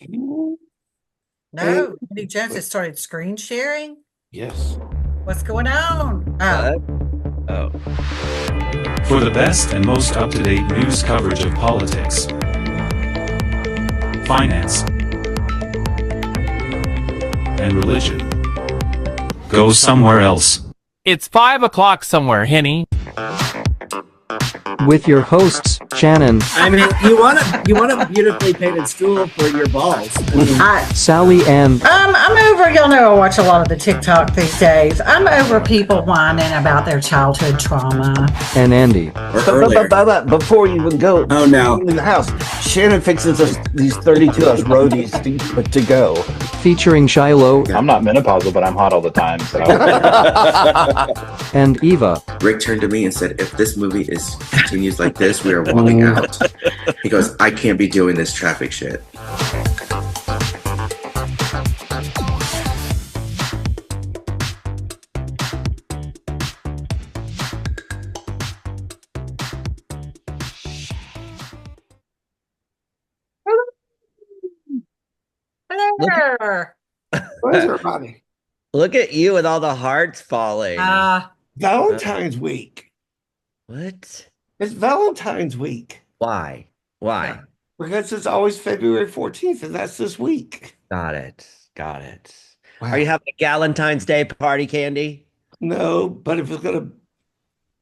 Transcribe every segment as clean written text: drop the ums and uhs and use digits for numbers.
No, Andy Jones has started screen sharing. Yes. What's going on? Oh, What? Oh. For the best and most up-to-date news coverage of politics, finance, and religion, go somewhere else. It's 5 o'clock somewhere, Henny. With your hosts, Shannon, I mean, you want a beautifully painted stool for your balls. Sally, and I'm over. Y'all know I watch a lot of the TikTok these days. I'm over people whining about their childhood trauma. Andy. But Before you even go, Oh, no. in the house, Shannon fixes us these 32-ounce roadies to go. Featuring Shiloh I'm not menopausal, but I'm hot all the time. So and Eva. Rick turned to me and said, if this movie continues like this, we are walking out. He goes, I can't be doing this traffic shit. Hello. Where's everybody? Look at you with all the hearts falling. Valentine's week. What? It's Valentine's week. Why? Why? Because it's always February 14th, and that's this week. Got it. Got it. Wow. Are you having a Galentine's Day party, Candy? No, but if it's going to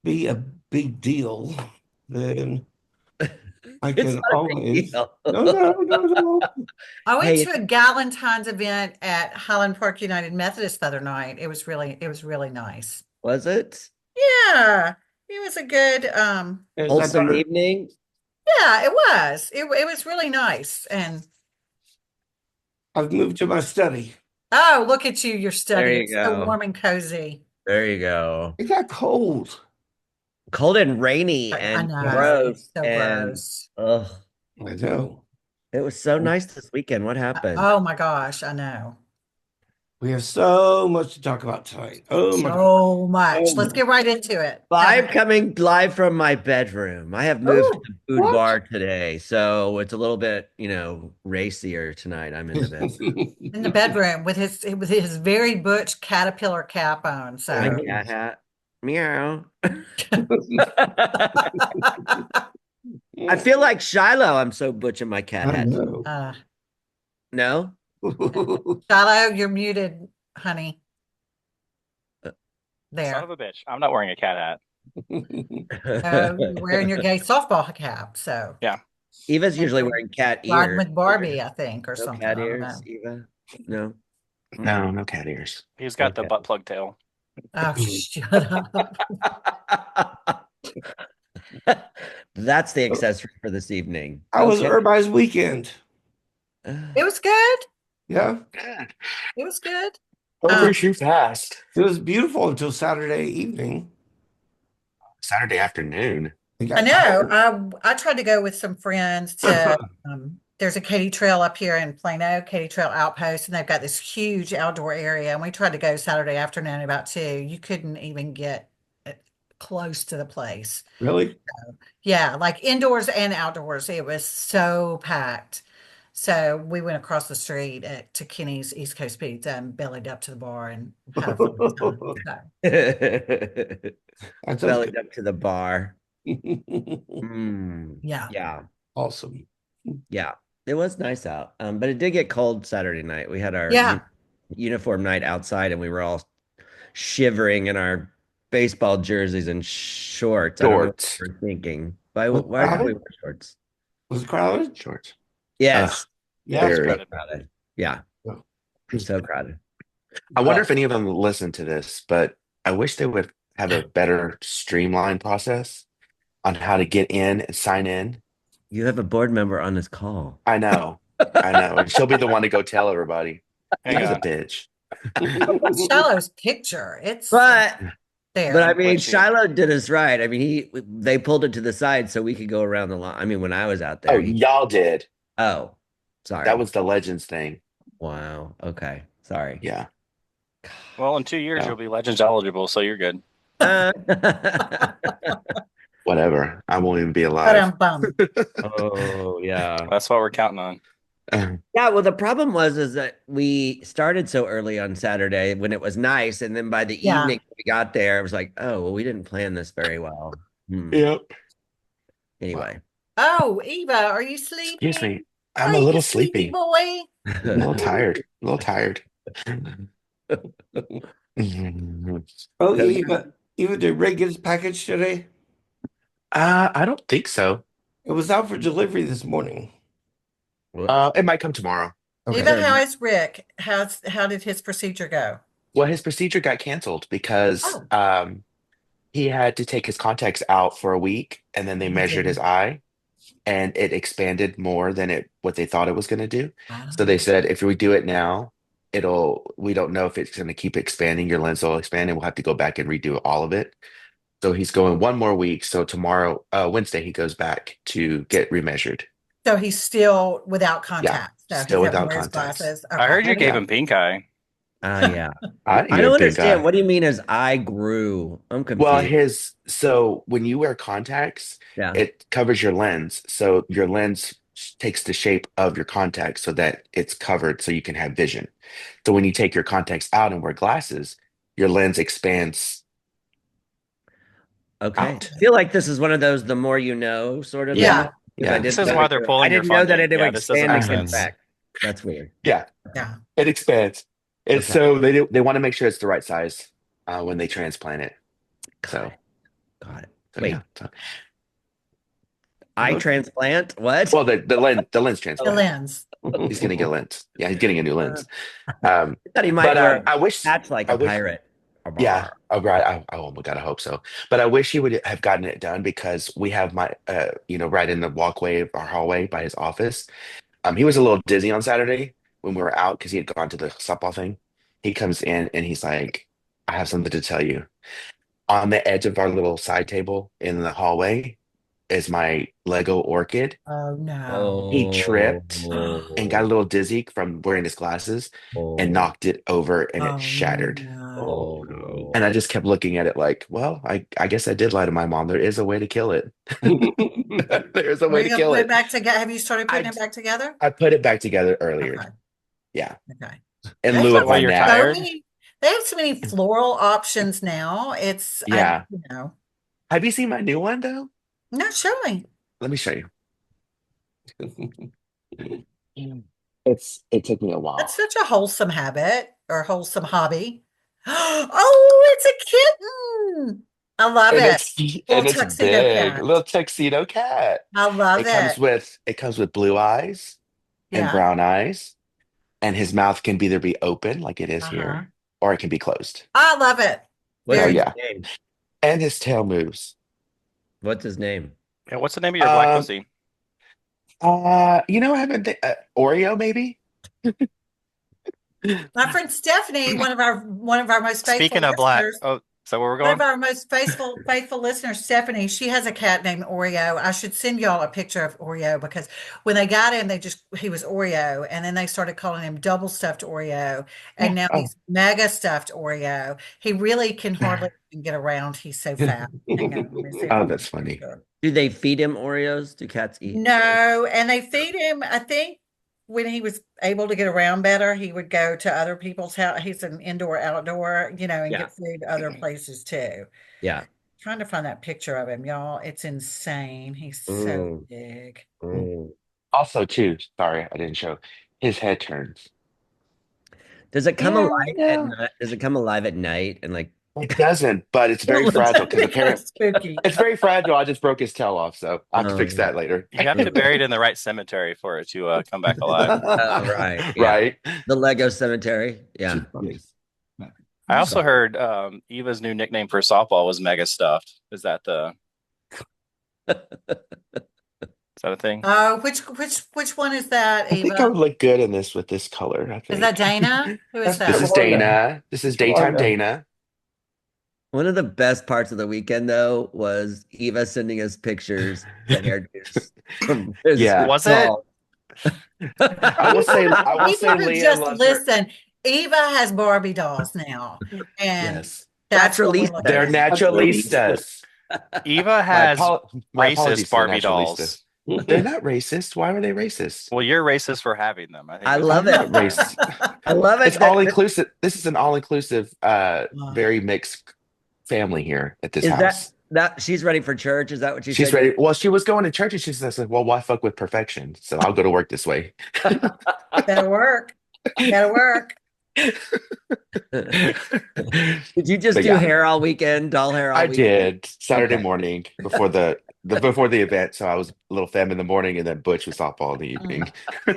be a big deal, then I It's can not a big always. deal. No. I went Hey, to a Galentine's event at Highland Park United Methodist the other night. It was really nice. Was it? Yeah, it was a good. Wholesome evening? Yeah, it was. It was really nice. And I've moved to my study. oh, look at you! Your study. There you It's so go. warm and cozy. There you go. It got cold. Cold and rainy I and know. gross. It's so and gross. ugh. I know. It was so nice this weekend. What happened? Oh my gosh, I know. We have so much to talk about tonight. Oh my God. So much. Oh Let's my- get right into it. I'm coming live from my bedroom. I have moved to the food what? bar today, so it's a little bit, racier tonight. I'm in the bedroom. In the bedroom with his very butch caterpillar cap on. My So cat hat. Meow. I feel like Shiloh. I'm so butch in my cat I hat. know. No? Shiloh, you're muted, honey. son There. of a bitch. I'm not wearing a cat hat. You're wearing your gay softball cap. So Eva's usually wearing cat riding ears. with Barbie, I think, or No something. cat I don't ears, know. Eva? No. No cat ears. He's got the Okay. butt plug tail. Oh, shut up. That's the accessory for this evening. How was Okay. everybody's weekend? It was good. Yeah, It was good. Over too fast. it was beautiful until Saturday evening. Saturday afternoon. It got I know. cold. I tried to go with some friends to there's a Katy Trail up here in Plano, Katy Trail Outpost, and they've got this huge outdoor area. And we tried to go Saturday afternoon about 2. You couldn't even get close to the place. Really? Yeah, like indoors and outdoors. It was so packed. So we went across the street to Kenny's East Coast Pizza and bellied up to the bar and had a fun time. That's Bellied up to the bar. Yeah. Yeah. awesome. Yeah. It was nice out. But it did get cold Saturday night. We had our uniform night outside and we were all shivering in our baseball jerseys and shorts. I don't know what we were thinking. Why did we wear shorts? Was it crowded? Shorts. Yes. Yeah. Very. Crowded. Yeah. So crowded. I wonder if any of them listen to this, but I wish they would have a better streamlined process on how to get in and sign in. You have a board member on this call. I know. And she'll be the one to go tell everybody. Hang She's a on. bitch. Shiloh's picture. It's But there. I mean, Let's see. Shiloh did us right. I mean, they pulled it to the side so we could go around the line. I mean, when I was out there. Oh, y'all did. Oh, sorry. That was the Legends thing. Wow. Okay. Sorry. Yeah. Well, in 2 years, Yeah. you'll be Legends eligible, so you're good. Whatever. I won't even be alive. But I'm bummed. Oh, yeah. That's what we're counting on. Yeah, well, the problem was is that we started so early on Saturday when it was nice, and then by the Yeah. evening we got there, it was like, oh, well, we didn't plan this very well. Yep. Anyway, Oh, Eva, are you sleepy? Excuse me. I'm Are a you little sleepy sleepy. boy? A little tired. A little tired. Oh, So, Eva, did Ray get his package today? I don't think so. It was out for delivery this morning. It might come tomorrow. Eva, how is Rick? How did his procedure go? Well, his procedure got canceled because Oh. he had to take his contacts out for a week, and then they measured his eye, and it expanded more than what they thought it was going to do. So they said if we do it now, we don't know if it's going to keep expanding. Your lens will expand, and we'll have to go back and redo all of it. So he's going one more week. So tomorrow, Wednesday, he goes back to get remeasured. So he's still without contacts. Yeah, So still he's having without to wear his contacts. glasses. I heard you Okay. gave him pink eye. yeah. I I don't understand. What do you mean his eye grew? I'm Well, confused. so when you wear contacts, Yeah. it covers your lens. So your lens takes the shape of your contacts so that it's covered so you can have vision. So when you take your contacts out and wear glasses, your lens expands Okay. out. I feel like this is one of those the more you know sort of Yeah. thing. Because Yeah. I This didn't is know why that they're I pulling your didn't know that funding. it would Yeah, this doesn't expand make and come sense. back. That's weird. Yeah, Yeah. it expands. It's Okay. so they want to make sure it's the right size when they transplant it. So, Got it. so Wait, yeah. So- eye transplant? What? well, the lens The transplant. lens. He's getting a lens. Yeah, he's getting a new lens. I thought he might But wear I wish hats like I a wish pirate. Yeah, oh, right. Oh my God, I hope so. But I wish he would have gotten it done because we have right in the walkway of our hallway by his office. He was a little dizzy on Saturday when we were out because he had gone to the softball thing. He comes in and he's like, I have something to tell you. On the edge of our little side table in the hallway is my Lego orchid. Oh no. He tripped and got a Oh, little dizzy from wearing his glasses and oh, knocked it over and it Oh shattered. no. oh. And I just kept looking at it like, well, I guess I did lie to my mom. There is a way to kill it. There's a Are way you to gonna kill put it it. back together? Have you started putting I it back together? I put it back together earlier. Okay. Yeah. Okay. In They lieu have of Why my you're nap. so tired? many. They have so many floral options now. Yeah. you know, Have you seen my new one though? not showing. Let me show you. It took me a while. That's such a wholesome habit or wholesome hobby. Oh, it's a kitten. I love And it. Little it's tuxedo big. cat. Little tuxedo cat. I love It comes with blue eyes and Yeah. brown eyes, and his mouth can either be open like it is Uh-huh. here, or it can be closed. I love it. What's Very his yeah. name? And his tail moves. What's his name? Yeah, what's the name of your black Um, pussy? I haven't Oreo maybe? My friend Stephanie, one of our most faithful Speaking of black, listeners. oh, so where we're One of going? our most faithful listeners, Stephanie, she has a cat named Oreo. I should send y'all a picture of Oreo because when they got him, he was Oreo, and then they started calling him double stuffed Oreo, and now Oh. he's mega stuffed Oreo. He really can hardly even get around. He's so fat. Hang on, let me see if I Oh, can that's get a funny. picture. Do they feed him Oreos? Do cats eat? No, and they feed him, I think when he was able to get around better, he would go to other people's house. He's an indoor, outdoor, and Yeah. get food other places too. Yeah. Trying to find that picture of him, y'all. It's insane. He's so big. Also, too, sorry, I didn't show. His head turns. Does it come Yeah, alive at night? Does it come alive at night and like It doesn't, but it's very It looks fragile because It's apparently spooky. it's very fragile. I just broke his tail off, so I have to fix that later. You have to bury it in the right cemetery for it to come back alive. right? Yeah. Right? The Lego cemetery. Yeah. I also heard Eva's new nickname for softball was Mega Stuffed. Is that is that a thing? Oh, which one is that, I think I Eva? would look good in this with this color. I Is think. that Dana? Who is This is that? Dana. This is daytime Dana. One of the best parts of the weekend, though, was Eva sending us pictures of hairdos. from his Yeah. Was it? doll. I will say People who Leah just loves her. listen. Eva has Barbie dolls now, and Yes. that's what we're Naturalistas. looking They're at. naturalistas. Eva has My apologies racist for Barbie dolls. naturalistas. They're not racist. Why are they racist? Well, you're racist for having them. I think I that's love I'm not it. racist. I love it. It's all inclusive. This is an all inclusive, Uh, very mixed family here at this Is house. that she's ready for church? Is that what you She's said? ready. Well, she was going to church and she says, well, why fuck with perfection? So I'll go to work this way. Better work. Better work. Did you just But do yeah. hair all weekend, doll hair all I weekend? did Saturday Okay. morning before the before the event. So I was a little femme in the morning and then Butch was softball in the evening. You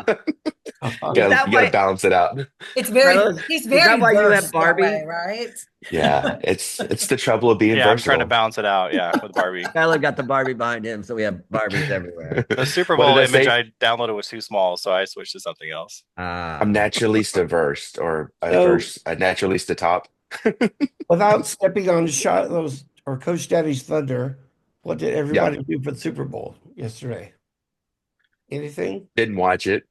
that gotta why- balance it out. It's very, Carlos, he's is that very why you have versed that Barbie? way, right? Yeah, it's the trouble of being yeah, I'm trying to versatile. balance it out. Yeah, with Barbie. Tyler got the Barbie behind him, so we have Barbies everywhere. The Super What did Bowl I image say? I downloaded was too small, so I switched to something else. I'm naturalist versed or So- a naturalist top. Without stepping on Shiloh's or Coach Daddy's thunder, what did everybody do for the Super Bowl yesterday? Anything? Didn't watch it.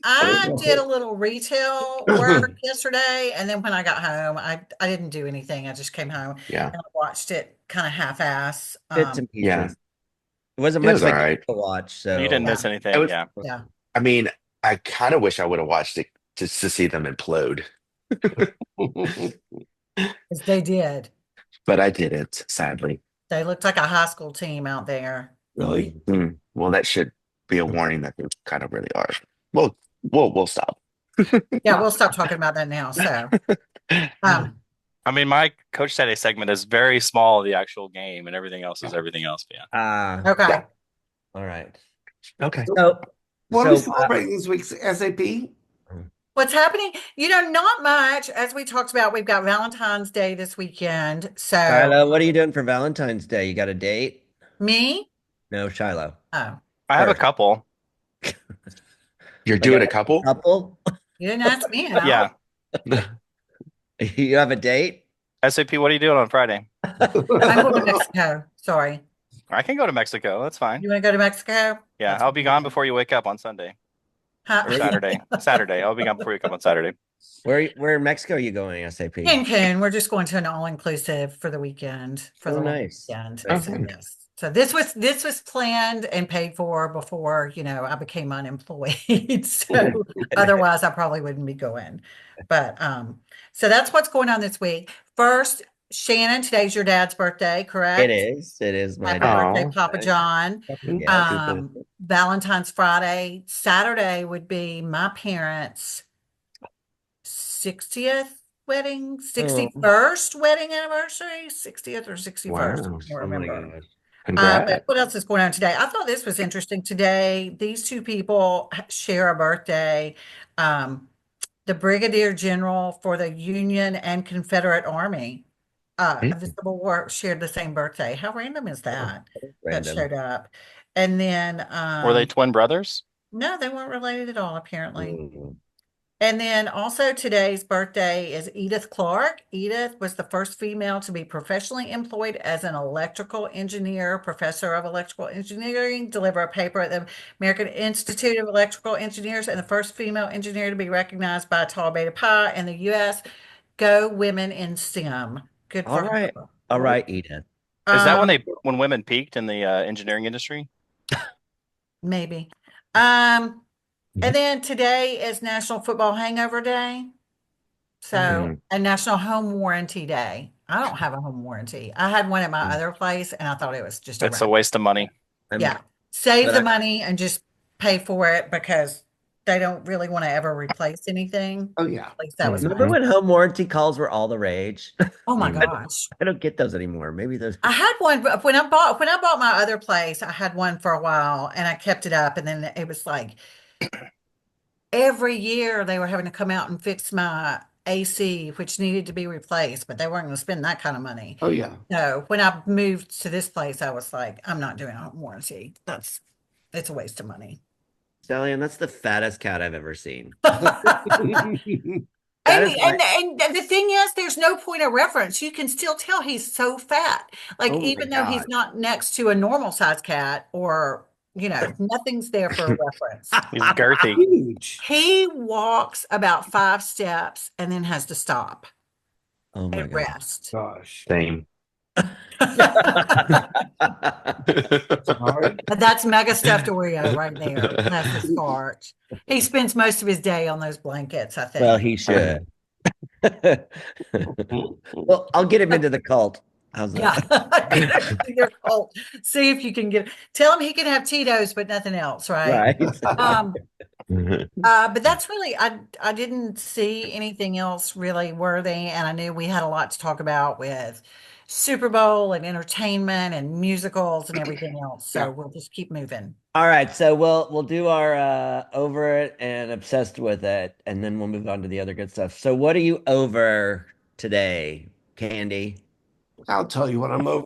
I did a little retail work yesterday, and then when I got home, I didn't do anything. I just came home Yeah. and I watched it kind of half-ass. Bits and pieces. Yeah. It wasn't It much was like all right. to watch. So You didn't miss Yeah. anything. It was- Yeah. Yeah, I mean, I kind of wish I would have watched it just to see them implode, because they did. but I didn't, sadly. They looked like a high school team out there. Really? Well, that should be a warning that they kind of really are. Well, we'll stop. Yeah, we'll stop talking about that now. So, I mean, my Coach Saturday segment is very small, the actual game, and everything else is everything else. But yeah. okay. Yeah. All right. Okay. So, What are we so, celebrating this week's SAP? What's happening? Not much. As we talked about, we've got Valentine's Day this weekend. So, Shiloh, what are you doing for Valentine's Day? You got a date? me? No, Shiloh. Oh, I have a Perfect. couple. You're doing a couple? Couple? you didn't ask me out. Yeah. You have a date? SAP, what are you doing on Friday? I'm going to Mexico. Sorry. I can go to Mexico. That's fine. You want to go to Mexico? Yeah, That's I'll be gone fine. before you wake up on Sunday. Huh? Or Saturday. Saturday. I'll be gone before you come on Saturday. Where in Mexico are you going, SAP? Cancun. We're just going to an all-inclusive for the weekend. For Oh, the long nice. weekend. Oh, So, fun. yes. So this was planned and paid for before, I became unemployed. So otherwise I probably wouldn't be going. But so that's what's going on this week. First, Shannon, today's your dad's birthday, correct? It is. It is my Happy dad. birthday, Aw. Papa John. Yeah. Valentine's Friday. Saturday would be my parents' 60th wedding, 61st wedding anniversary, 60th or 61st. Wow. I don't Oh my remember. gosh. Congrats. But what else is going on today? I thought this was interesting today. These two people share a birthday. The Brigadier General for the Union and Confederate Army of the Civil War shared the same birthday. How random is that? That Random. showed up. And then Were they twin brothers? no, they weren't related at all, apparently. Mm. And then also today's birthday is Edith Clark. Edith was the first female to be professionally employed as an electrical engineer, professor of electrical engineering, deliver a paper at the American Institute of Electrical Engineers, and the first female engineer to be recognized by Tau Beta Pi in the U.S. Go women in STEM. Good for All right. her. All right, Edith. Is that Um, when women peaked in the engineering industry? Maybe. And then today is National Football Hangover Day. So, and National Home Warranty Day. I don't have a home warranty. I had one at my other place and I thought it was just It's a waste of money. yeah. Save but the I- money and just pay for it because they don't really want to ever replace anything. Oh, yeah. At least that was Remember mine. when home warranty calls were all the rage? Oh my gosh. I don't get those anymore. Maybe those. I had one when I bought my other place. I had one for a while and I kept it up, and then it was like every year they were having to come out and fix my AC, which needed to be replaced, but they weren't going to spend that kind of money. Oh, yeah. So when I moved to this place, I was like, I'm not doing a home warranty. It's a waste of money. Stallion, that's the fattest cat I've ever seen. And, is my- and the thing is, there's no point of reference. You can still tell he's so fat. Like, Oh my even though he's God. not next to a normal size cat or, nothing's there for a reference. He's girthy. Huge. He walks about 5 steps and then has to stop Oh my and god. rest. Gosh. Same. Sorry. That's mega stuffed Oreo right there. Bless his heart. He spends most of his day on those blankets, I think. Well, he should. Well, I'll get him into the cult. How's that? Yeah. Get him to your cult. See if you can get. Tell him he can have Tito's, but nothing else, right? Right. But that's really I didn't see anything else really worthy, and I knew we had a lot to talk about with Super Bowl and entertainment and musicals and everything else. So Yeah. we'll just keep moving. All right, so we'll do our over it and obsessed with it, and then we'll move on to the other good stuff. So, what are you over today, Candy? I'll tell you what I'm over.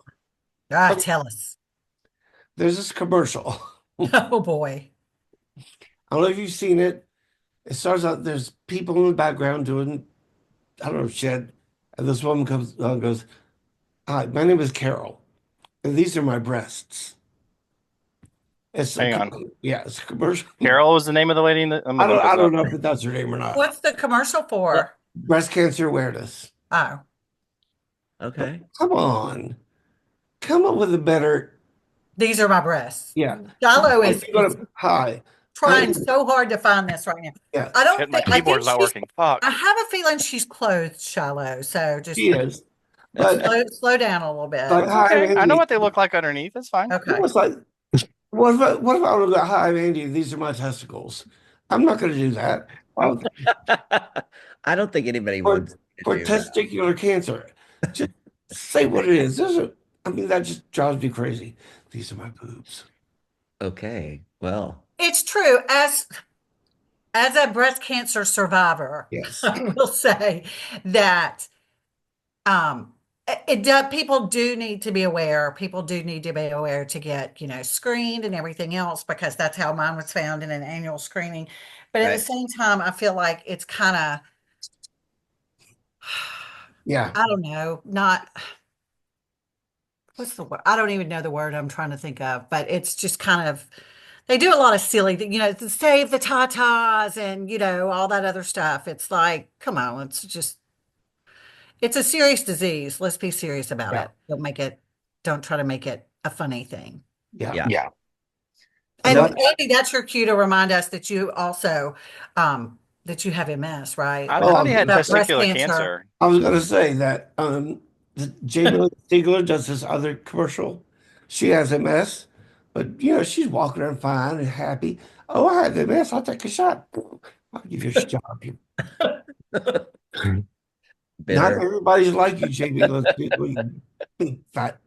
Ah, tell us. There's this commercial. Oh boy. I don't know if you've seen it. It starts out, there's people in the background doing, I don't know, shit. And this woman comes and goes, "Hi, my name is Carol, and these are my breasts." It's Hang on. Yeah, it's a commercial. Carol was the name of the lady in the. I don't know if that's her name or not. What's the commercial for? Breast cancer awareness. Oh. Okay. Come on. Come up with a better. These are my breasts. Yeah. Shiloh is Hi. trying so hard to find this right now. Yeah. I don't My think I think keyboard's not she's- working. Fuck. I have a feeling she's clothed, Shiloh. So just She is. But slow down a little bit. like, hi, Okay, I know Andy. what they look like underneath. It's fine. Okay. It's like, what if I would have got, "Hi, I'm Andy, these are my testicles"? I'm not going to do that. I don't think anybody For- wants to For do that. testicular cancer. Just say what it is. I mean, that just drives me crazy. These are my boobs. Okay. Well, It's true. As a breast cancer survivor, Yes. I will say that it does people do need to be aware. People do need to be aware to get, screened and everything else, because that's how mine was found in an annual screening. But at Right. the same time, I feel like it's kind of Yeah. I don't know, not what's the word? I don't even know the word I'm trying to think of, but it's just kind of they do a lot of silly, to save the tatas and all that other stuff. It's like, come on, it's a serious disease. Let's be serious about Yeah. it. Don't try to make it a funny thing. Yeah. Yeah. Yeah. And But- Andy, that's your cue to remind us that you also that you have MS, right? I Oh, thought he had About breast testicular cancer. cancer. I was going to say that Jamie Stigler does this other commercial. She has MS, but she's walking around fine and happy. "Oh, I have MS. I'll take a shot." I'll give you a shot. Not bitter. everybody's like you, Jamie. Fat.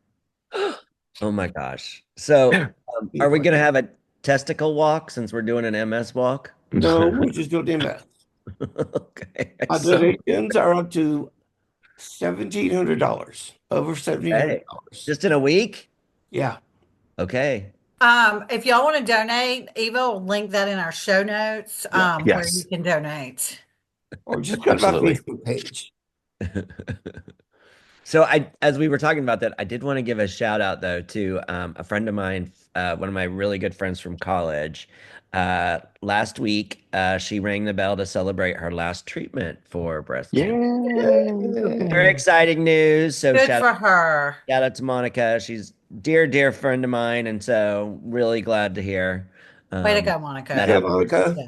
Oh my gosh. So, are we People- gonna have a testicle walk since we're doing an MS walk? No, we're just doing MS. Okay. Our So- donations are up to $1,700. Over $1,700. just in a week? Yeah. Okay. If y'all want to donate, Eva will link that in our show notes, where Yes. you can donate. Or just go to my Absolutely. Facebook page. So as we were talking about that, I did want to give a shout out though to a friend of mine, one of my really good friends from college. Last week, she rang the bell to celebrate her last treatment for breast cancer. Very exciting news. So Good shout for her. out to Monica. She's dear friend of mine, and so really glad to hear. Way to go, Monica. met Yeah, her. Monica. Yeah.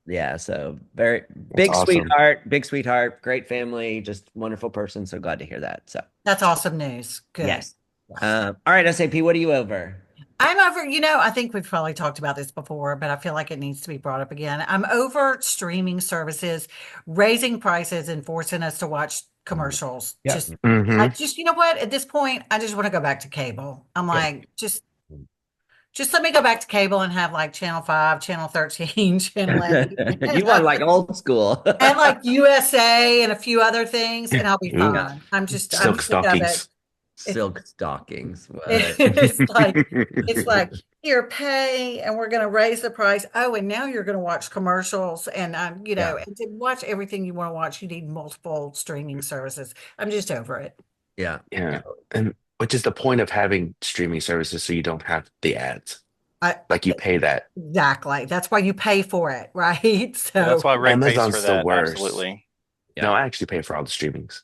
Yeah, so very big awesome. big sweetheart, great family, just wonderful person. So glad to hear that. So That's awesome news. Good. yes. All right, SAP, what are you over? I'm over, I think we've probably talked about this before, but I feel like it needs to be brought up again. I'm over streaming services, raising prices and forcing us to watch commercials. Yeah. Mhm. I just, you know what? At this point, I just want to go back to cable. I'm like, just let me go back to cable and have like Channel 5, Channel 13, Channel 8. You want like old school. and like USA and a few other things, and I'll be Ooh. fine. I'm sick Silk of it. stockings. Silk stockings. What? It's like here, pay, and we're going to raise the price. Oh, and now you're going to watch commercials, and and to watch everything you want to watch, you need multiple streaming services. I'm just over it. Yeah. Yeah. And which is the point of having streaming services so you don't have the ads. Like you pay that. Exactly. That's why you pay for it, right? So That's why Ray pays Amazon's for the that. worst. Absolutely. Yeah. No, I actually pay for all the streamings.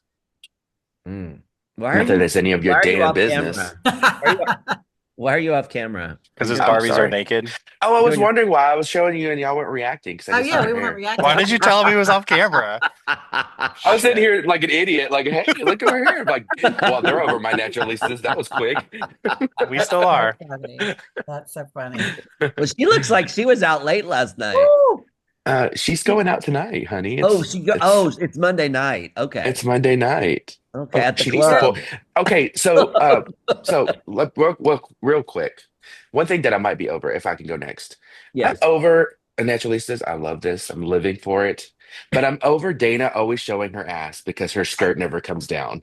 Mm. Why are Not that you? it's any of your Why are you Dana off business. camera? Why are you off camera? Because his You're- I'm Barbies are sorry. naked. Oh, I was Doing your- wondering why I was showing you and y'all weren't reacting because I Oh just yeah, saw we her weren't hair. reacting. Why did you tell him he was off camera? I was sitting here like an idiot, like, hey, look at her hair. I'm like, well, they're over my naturalistas. That was quick. We still So are. funny. That's so funny. Well, she looks like she was out late last night. Woo! She's going out tonight, honey. It's Monday night. Okay. It's Monday night. Okay, at the She needs to club. pull. Okay, so real quick. One thing that I might be over, if I can go next. Yes. I'm over naturalistas. I love this. I'm living for it. But I'm over Dana always showing her ass because her skirt never comes down.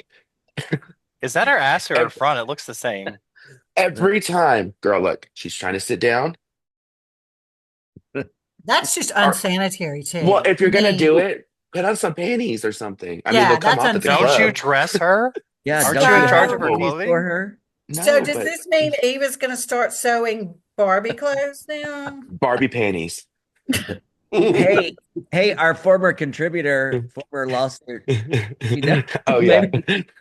Is that her ass or her front? It looks the same. Every time, girl, look, she's trying to sit down. That's just unsanitary too. Well, if you're I gonna mean, do it, put on some panties or something. I mean, Yeah, they'll come that's off at the unfair. Don't you club. dress her? Yeah, Aren't don't you in you charge have of her panties clothing? for her? No, so does but this mean Eva's going to start sewing Barbie clothes now? Barbie panties. Hey, our former contributor, former lawsuit. Oh yeah.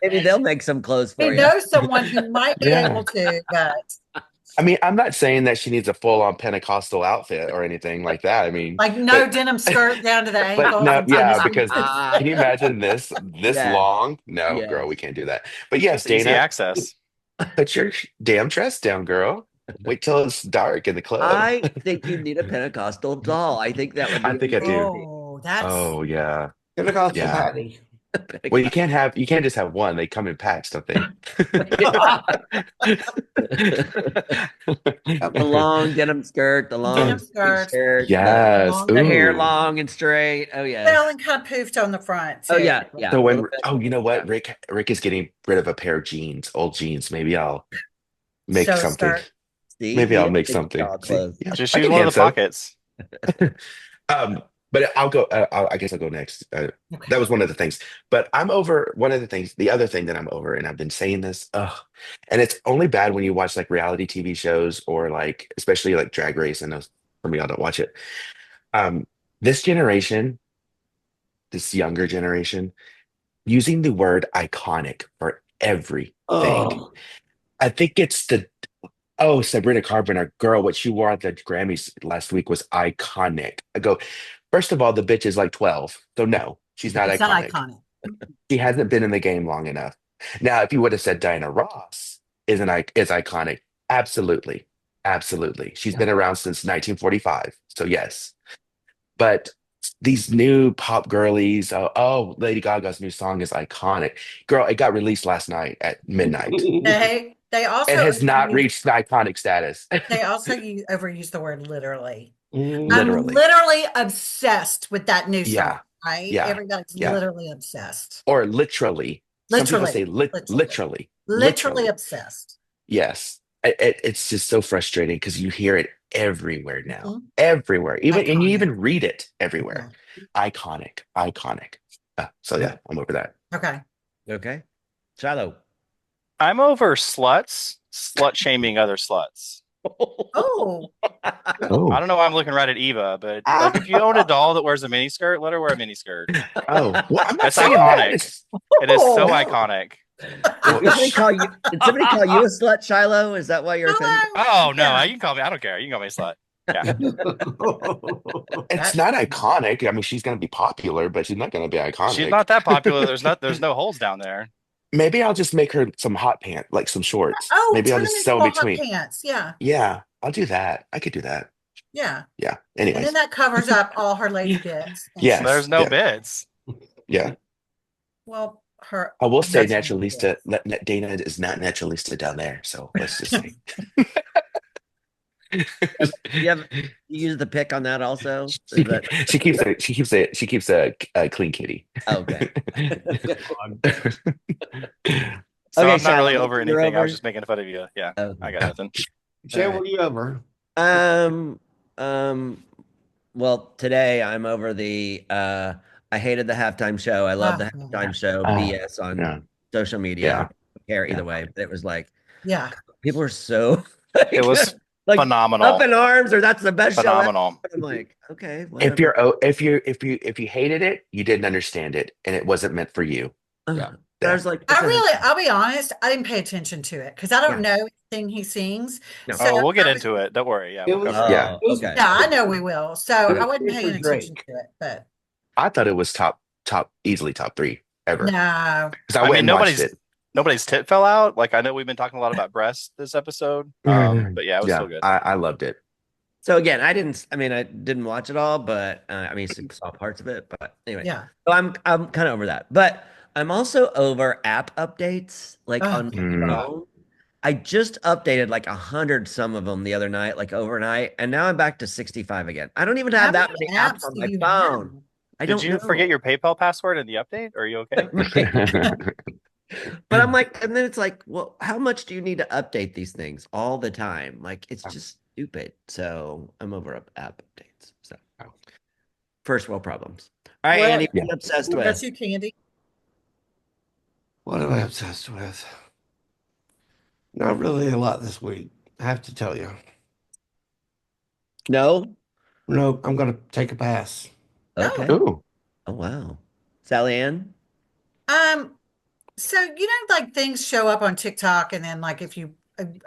Maybe they'll make some clothes He for you. knows someone who might be Yeah. able to, but I mean, I'm not saying that she needs a full-on Pentecostal outfit or anything like that. I mean, like no but, denim skirt down to the but ankles. no, and yeah, tennis because shoes. can you imagine this Yeah. long? No, Yes. girl, we can't do that. But yes, It's easy Dana, access. put your damn dress down, girl. Wait till it's dark in the club. I think you need a Pentecostal doll. I think that would be I think I do. Oh, that's Oh yeah. Pentecostal Yeah. patty. Well, you can't just have one. They come in packs, don't they? The long denim skirt, the long denim skirt. t-shirt, Yes. the hair Ooh. long and straight. Oh yeah. Well, and kind of poofed on the front. Oh too. yeah. So a when little bit. you know what, Rick is getting rid of a pair of jeans, old jeans. Maybe I'll make So something. start. See, Maybe you I'll didn't make think something. y'all See, clothes. yeah, Just I use can one of the hand sew. pockets. But I'll go. I guess I'll go next. Okay. That was one of the things. But I'm over one of the things. The other thing that I'm over, and I've been saying this, and it's only bad when you watch like reality TV shows or like, especially like Drag Race. And those, for me, I don't watch it. This generation, this younger generation, using the word iconic for everything. Oh, I think it's Sabrina Carpenter, girl, what she wore at the Grammys last week was iconic. I go, first of all, the bitch is like 12. So no, she's not It's iconic. not iconic. She hasn't been in the game long enough. Now, if you would have said Diana Ross is iconic, absolutely. Absolutely. She's been around since 1945. So yes. But these new pop girlies, Lady Gaga's new song is iconic. Girl, it got released last night at midnight. They also It has not overuse- reached iconic status. They also overuse the word literally. I'm Literally. literally obsessed with that new song. Yeah. Right? Yeah. Everybody's Yeah. literally obsessed. Or literally. Some people say literally. Literally obsessed. Yes. It's just so frustrating because you hear it everywhere now. Mhm. Everywhere. And you Iconic. even read it everywhere. Iconic. So yeah, I'm over that. Okay. Okay. Shiloh. I'm over sluts, slut shaming other sluts. Oh, I don't know why I'm looking right at Eva, but like if you own a doll that wears a miniskirt, let her wear a miniskirt. Well, I'm not It's saying iconic. that. It is so Oh. iconic. Did somebody call you a slut, Shiloh? Is that why you're offended? Oh no, Yeah. you can call me. I don't care. You can call me a slut. Yeah. It's not iconic. I mean, she's going to be popular, but she's not going to be iconic. She's not that popular. There's no holes down there. Maybe I'll just make her some hot pants, like some shorts. Oh, Maybe I'll turn just them sew in into hot between. pants. Yeah. Yeah, I'll do that. I could do that. Yeah. Yeah. And Anyways. then that covers up all her lady bits. Yes. There's no Yeah. bits. Yeah. Well, her. I will say that's what it naturalista. is. Dana is not naturalista down there. So let's just say. You use the pick on that also? Is that... She keeps a clean kitty. Okay. So Okay, I'm not really Shiloh, over you're anything. I over? was just making fun of you. Yeah. Oh. I got nothing. Jay, All right. what are you over? Well, today I'm over the I hated the halftime show. I love the halftime show BS on Yeah. social media. Yeah. I don't care either Yeah. way, but it was like Yeah. people are so It was like phenomenal. up in arms, or that's the best show ever. Phenomenal. I'm like, okay, If whatever. you hated it, you didn't understand it, and it wasn't meant for you. Yeah. But I Yeah. was like, this isn't. I'll be honest, I didn't pay attention to it because I don't know anything he sings. No. So Oh, we'll get I was, into it. Don't worry. Yeah, It we'll was, cover it. Yeah. Oh, okay. yeah, I know we will. So I wasn't it paying for attention Drake. to it, but I thought it was easily top three ever. no. Because I I went mean, and watched it. nobody's tit fell out. Like I know we've been talking a lot about breasts this episode. But yeah, it was Yeah, still good. I loved it. So again, I didn't watch it all, but I mean, saw parts of it. But anyway, Yeah. so I'm kind of over that. But I'm also over app updates, like Oh, on my Mm. phone. I just updated like 100 some of them the other night, like overnight, and now I'm back to 65 again. I don't even have how that many many apps apps on do my you phone. have? I Did don't you know. forget your PayPal password in the update? Are you okay? But I'm like, and then it's like, well, how much do you need to update these things all the time? Like, it's just stupid. So I'm over app updates. So first world problems. All right, Andy, what are you obsessed What about with? you, Candy? What am I obsessed with? Not really a lot this week, I have to tell you. No? No, I'm gonna take a pass. Okay. Ooh. Oh, wow. Sally Ann? Um, so like things show up on TikTok, and then like if you,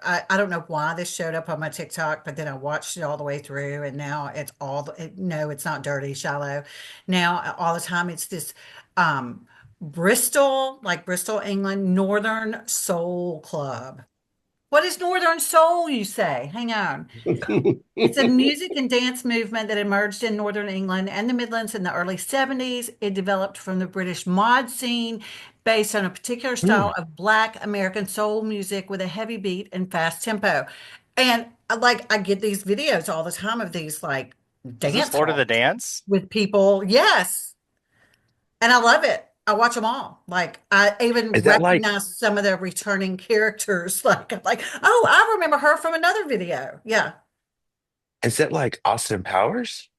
I don't know why this showed up on my TikTok, but then I watched it all the way through, and now it's no, it's not dirty, shallow. Now all the time it's this, Bristol, like Bristol, England, Northern Soul Club. What is Northern Soul, you say? Hang on. It's a music and dance movement that emerged in Northern England and the Midlands in the early 70s. It developed from the British mod scene based on a particular style of Black American soul music with a heavy beat and fast tempo. And like I get these videos all the time of these like Is this dance Lord of the halls Dance? with people. Yes. And I love it. I watch them all. Like I even Is that like recognize some of the returning characters. Like, oh, I remember her from another video. Yeah. is that like Austin Powers?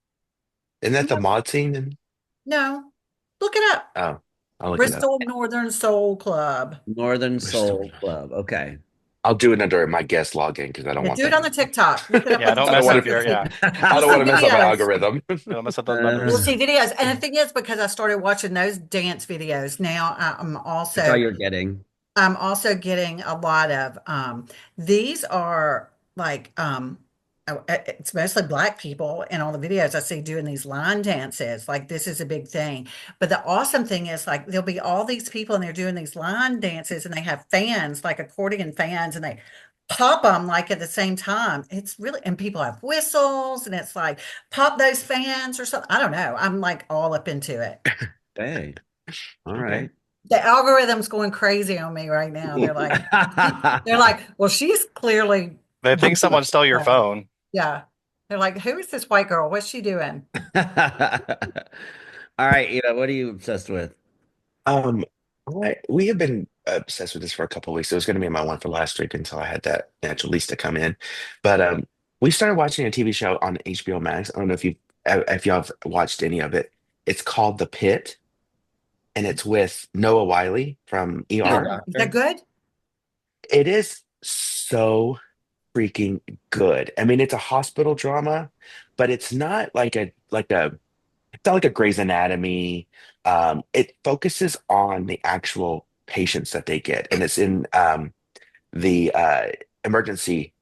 Isn't that the mod scene? No, look it up. Oh, I'll look it up. Bristol Northern Soul Club. Northern Bristol. Soul Club. Okay. I'll do it under my guest login because I don't Yeah, want do it that. on the TikTok. Look it up Yeah, on the don't I don't mess want up TikTok. your to. I You'll don't see want to mess up my videos. algorithm. Don't mess up those Uh, You'll numbers. see videos. And the thing is, because I started watching those dance videos, now That's all you're getting. I'm also getting a lot of these are like it's mostly black people in all the videos I see doing these line dances. Like this is a big thing. But the awesome thing is like there'll be all these people and they're doing these line dances and they have fans, like accordion fans, and they pop them like at the same time. It's really, and people have whistles and it's like pop those fans or something. I don't know. I'm like all up into it. Hey. All Okay. right. The algorithm's going crazy on me right now. They're like, well, she's clearly, They think someone stole your phone. yeah. They're like, who is this white girl? What's she doing? All right, Eva, what are you obsessed with? Um, we have been obsessed with this for a couple of weeks. It was going to be my one for last week until I had that natural lease to come in. But we started watching a TV show on HBO Max. I don't know if y'all have watched any of it. It's called The Pit, and it's with Noah Wiley from ER. Is that good? It is so freaking good. I mean, it's a hospital drama, but it's not like it's not like a Grey's Anatomy. It focuses on the actual patients that they get, and it's in the emergency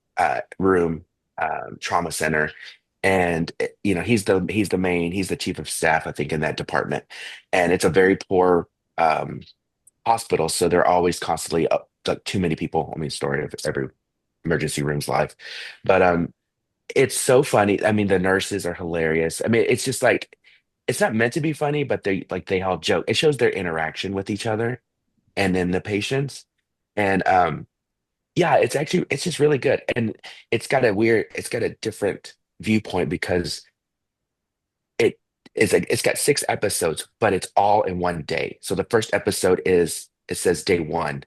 room trauma center. And he's the chief of staff, I think, in that department. And it's a very poor hospital, so they're always constantly up, like too many people. I mean, story of every emergency room's life, but it's so funny. I mean, the nurses are hilarious. I mean, it's just like it's not meant to be funny, but they all joke. It shows their interaction with each other and then the patients. And yeah, it's just really good. And it's got a different viewpoint because it it's got 6 episodes, but it's all in one day. So the first episode it says day one,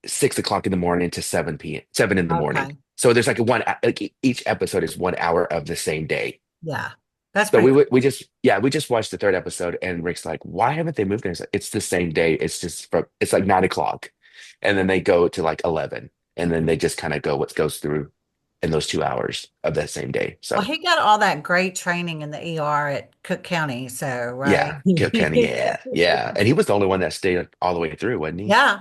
6 o'clock in the morning to 7 in the morning. Okay. So there's like each episode is 1 hour of the same day. Yeah. That's So pretty cool. we just watched the third episode, and Rick's like, "Why haven't they moved it?" It's the same day. It's like 9 o'clock, and then they go to like 11, and then they just kind of goes through in those 2 hours of that same day. So Well, he got all that great training in the ER at Cook County, so right. yeah, Kilkenny, yeah. And he was the only one that stayed all the way through, wasn't he? Yeah,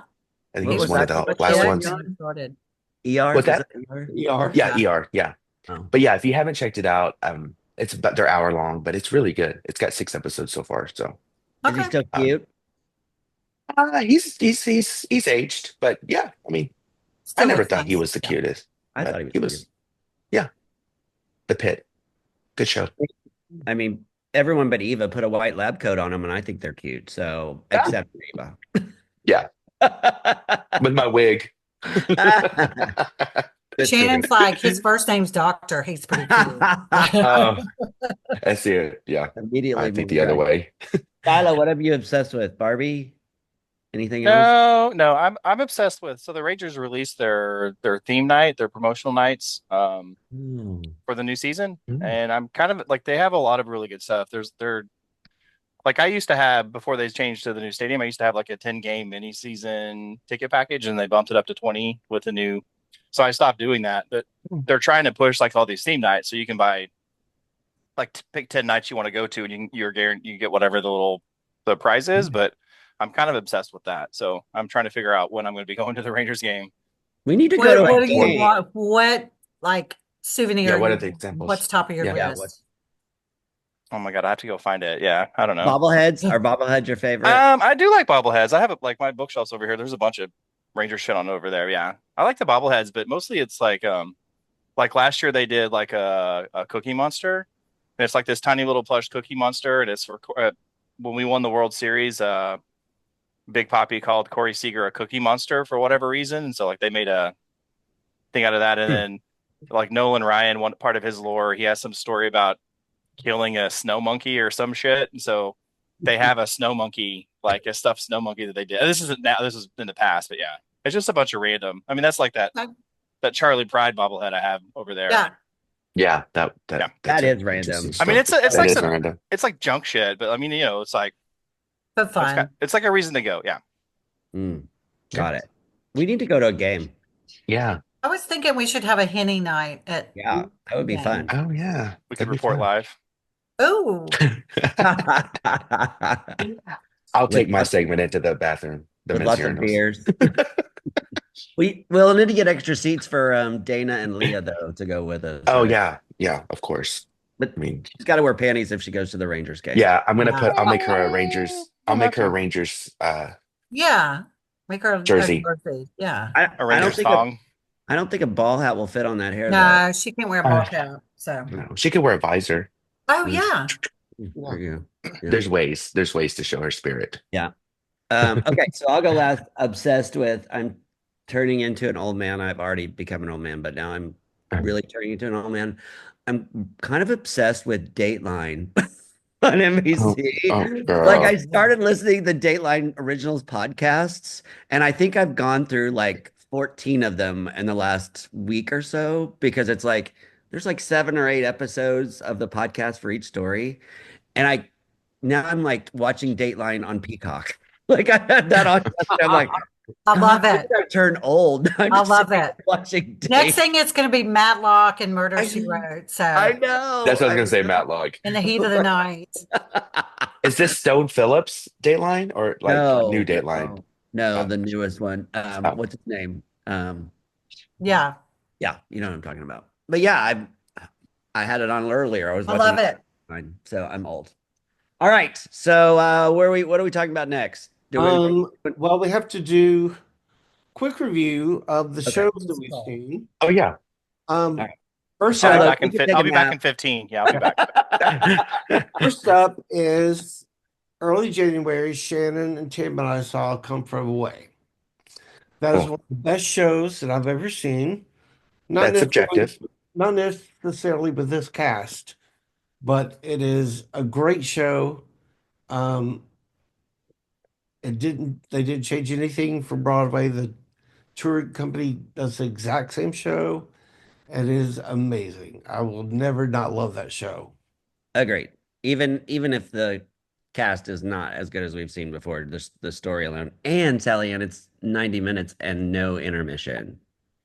I think What he was was one of that? the What last show yeah, was ones. he he on? started. ER? What's Was that? it ER? ER. Yeah, Yeah. ER, yeah. Oh. But yeah, if you haven't checked it out, it's about they're hour long, but it's really good. It's got 6 episodes so far. So Is he Okay. still cute? he's aged, but yeah, I mean, I Still never looks thought he nice. was the Yeah. cutest, I thought but he was he cute. was, yeah, the pit. Good show. I mean, everyone but Eva put a white lab coat on them, and I think they're cute. So, except Eva. Yeah, with my wig. That's Shannon's like, his first name's Doctor. He's pretty cute. Oh, I see it. Yeah, Immediately I think moved the other right. way. Kyla, what have you obsessed with? Barbie? Anything else? No, I'm obsessed with. So the Rangers released their theme night, their promotional nights, for the new season, and I'm kind of like they have a lot of really good stuff. They're like I used to have before they changed to the new stadium. I used to have like a 10 game mini season ticket package, and they bumped it up to 20 with the new. So I stopped doing that, but they're trying to push like all these theme nights, so you can buy like pick 10 nights you want to go to, and you're guaranteed you get whatever the prize is. But I'm kind of obsessed with that, so I'm trying to figure out when I'm going to be going to the Rangers game. We need to go What, to what a do you game. want? What like souvenir? Yeah, what are the examples? What's top of your Yeah. list? Oh my god, I have to go find it. Yeah, I don't know. Bobbleheads? Are bobbleheads your favorite? I do like bobbleheads. I have like my bookshelves over here. There's a bunch of Ranger shit on over there. Yeah, I like the bobbleheads, but mostly it's like last year they did like a Cookie Monster, and it's like this tiny little plush Cookie Monster, and it's for when we won the World Series. Big Poppy called Corey Seager a Cookie Monster for whatever reason, and so like they made a thing out of that. And then like Nolan Ryan, one part of his lore, he has some story about killing a snow monkey or some shit, and so they have a snow monkey, like a stuffed snow monkey that they did. This isn't now. This is in the past, but yeah, it's just a bunch of random. I mean, that's like that Charlie Pride bobblehead I have over there. Yeah. Yeah, That that's is random. I mean, it's that like is some, random. it's like junk shit, but I mean, it's like But fun. it's like a reason to go. Yeah. Got it. We need to go to a game. Yeah. I was thinking we should have a Henny night at. Yeah, that would be fun. Oh yeah, We could that'd be report fun. live. Oh, I'll take With my lots- segment into the bathroom. The with men's lots of urinals. beers. We'll need to get extra seats for Dana and Leah though to go with us. Oh right? yeah, of course. But I mean, she's got to wear panties if she goes to the Rangers game. yeah, I'll make her a Wow. Rangers. I'll make her a Rangers yeah. Make her a Jersey. jersey. Yeah. A I don't Rangers think thong. I don't think a ball hat will fit on that hair. No, she can't wear a ball cap. So. no, she could wear a visor. Oh yeah. Though. There you go. Yeah. There's ways to show her spirit. Okay, so I'll go last. Obsessed with. I'm turning into an old man. I've already become an old man, but now I'm really turning into an old man. I'm kind of obsessed with Dateline on NBC. Girl. Like I started listening to the Dateline Originals podcasts, and I think I've gone through like 14 of them in the last week or so because it's like there's like 7 or 8 episodes of the podcast for each story. And now I'm like watching Dateline on Peacock. Like I had that on. I'm like, I love it. I turned old. I love it. Watching Next thing it's going to be Matlock and Murder She Wrote. So I know. That's what I was gonna say, Matlock. in the heat of the night. Is this Stone Phillips Dateline or like new Dateline? No, the newest one. Oh. What's his name? Yeah. Yeah, you know what I'm talking about. But yeah, I had it on earlier. I was I watching love it. So I'm old. All right. So what are we talking about next? Well, we have to do quick review of the Okay. shows that we've seen. Oh yeah. right. First I'll be Shiloh, back we in can take I'll a be back nap. in 15. Yeah, I'll be back. First up is early January. Shannon and Tim and I saw Come From Away. That is Oh. one of the best shows that I've ever seen. That's subjective. Not necessarily with this cast, but it is a great show. They didn't change anything from Broadway. The tour company does the exact same show. It is amazing. I will never not love that show. Agreed. Even if the cast is not as good as we've seen before, the story alone. And Sally Ann, it's 90 minutes and no intermission.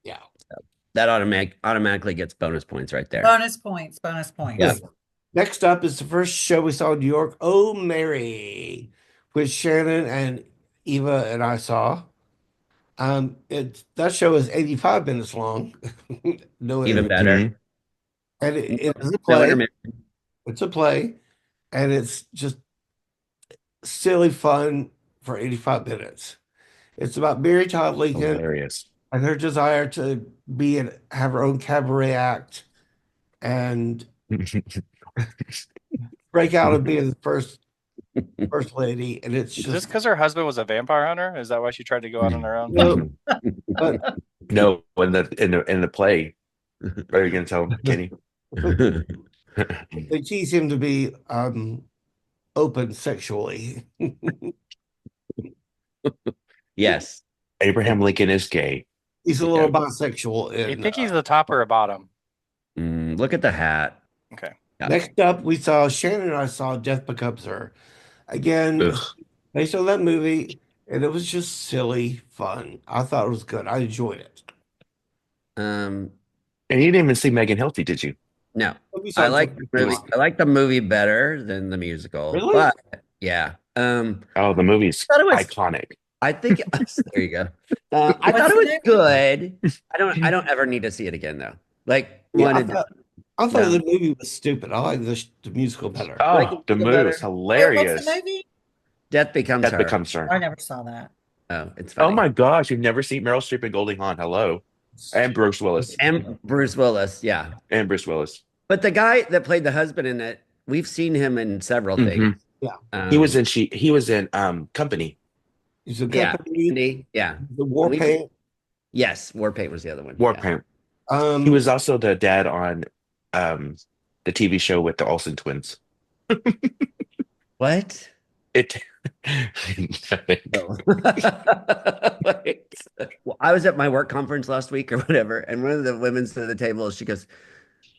Yeah. That automatically gets bonus points right there. Bonus points, bonus points. Yeah. Next up is the first show we saw in New York, Oh Mary, which Shannon and Eva and I saw. That show is 85 minutes long. No Even intermission. better. Mhm. And it is a No play. intermission. It's a play, and it's just silly fun for 85 minutes. It's about Mary Todd Lincoln Hilarious. and her desire to be and have her own cabaret act and break out and be the first lady. And it's Is this just because her husband was a vampire hunter? Is that why she tried to go out on her own? no, but No, in the play. Are you gonna tell Kenny? they tease him to be open sexually. Yes. Abraham Lincoln is gay. He's a little bisexual. You In, think he's the top or a bottom? Look at the hat. Okay. Yeah. Next up, we saw Shannon and I saw Death Becomes Her. Again, Ugh. based on that movie, and it was just silly fun. I thought it was good. I enjoyed it. Um, And you didn't even see Megan Hilty, did you? no. We saw I like the movie. I like the movie better than the musical. Really? But yeah. Oh, the movie's thought it was iconic. I think there you go. I thought it was good. I don't ever need to see it again though. Like Yeah, wanted I thought No. the movie was stupid. I like the musical better. Oh, Like, the the movie better- was Wait, hilarious. what's the movie? Death Becomes That Her. becomes her. I never saw that. Oh, it's funny. Oh my gosh, you've never seen Meryl Streep and Goldie Hawn. Hello. And Bruce Willis. And Bruce Willis, yeah. And Bruce Willis. But the guy that played the husband in it, we've seen him in several Mhm. things. Yeah. He was in Company. He's a Yeah. company, Andy, yeah. the War We- Paint. Yes, War Paint was the other one. War yeah. Paint. Um, He was also the dad on the TV show with the Olsen twins. What? It Oh. Wait. Well, I was at my work conference last week or whatever, and one of the women's to the table, she goes,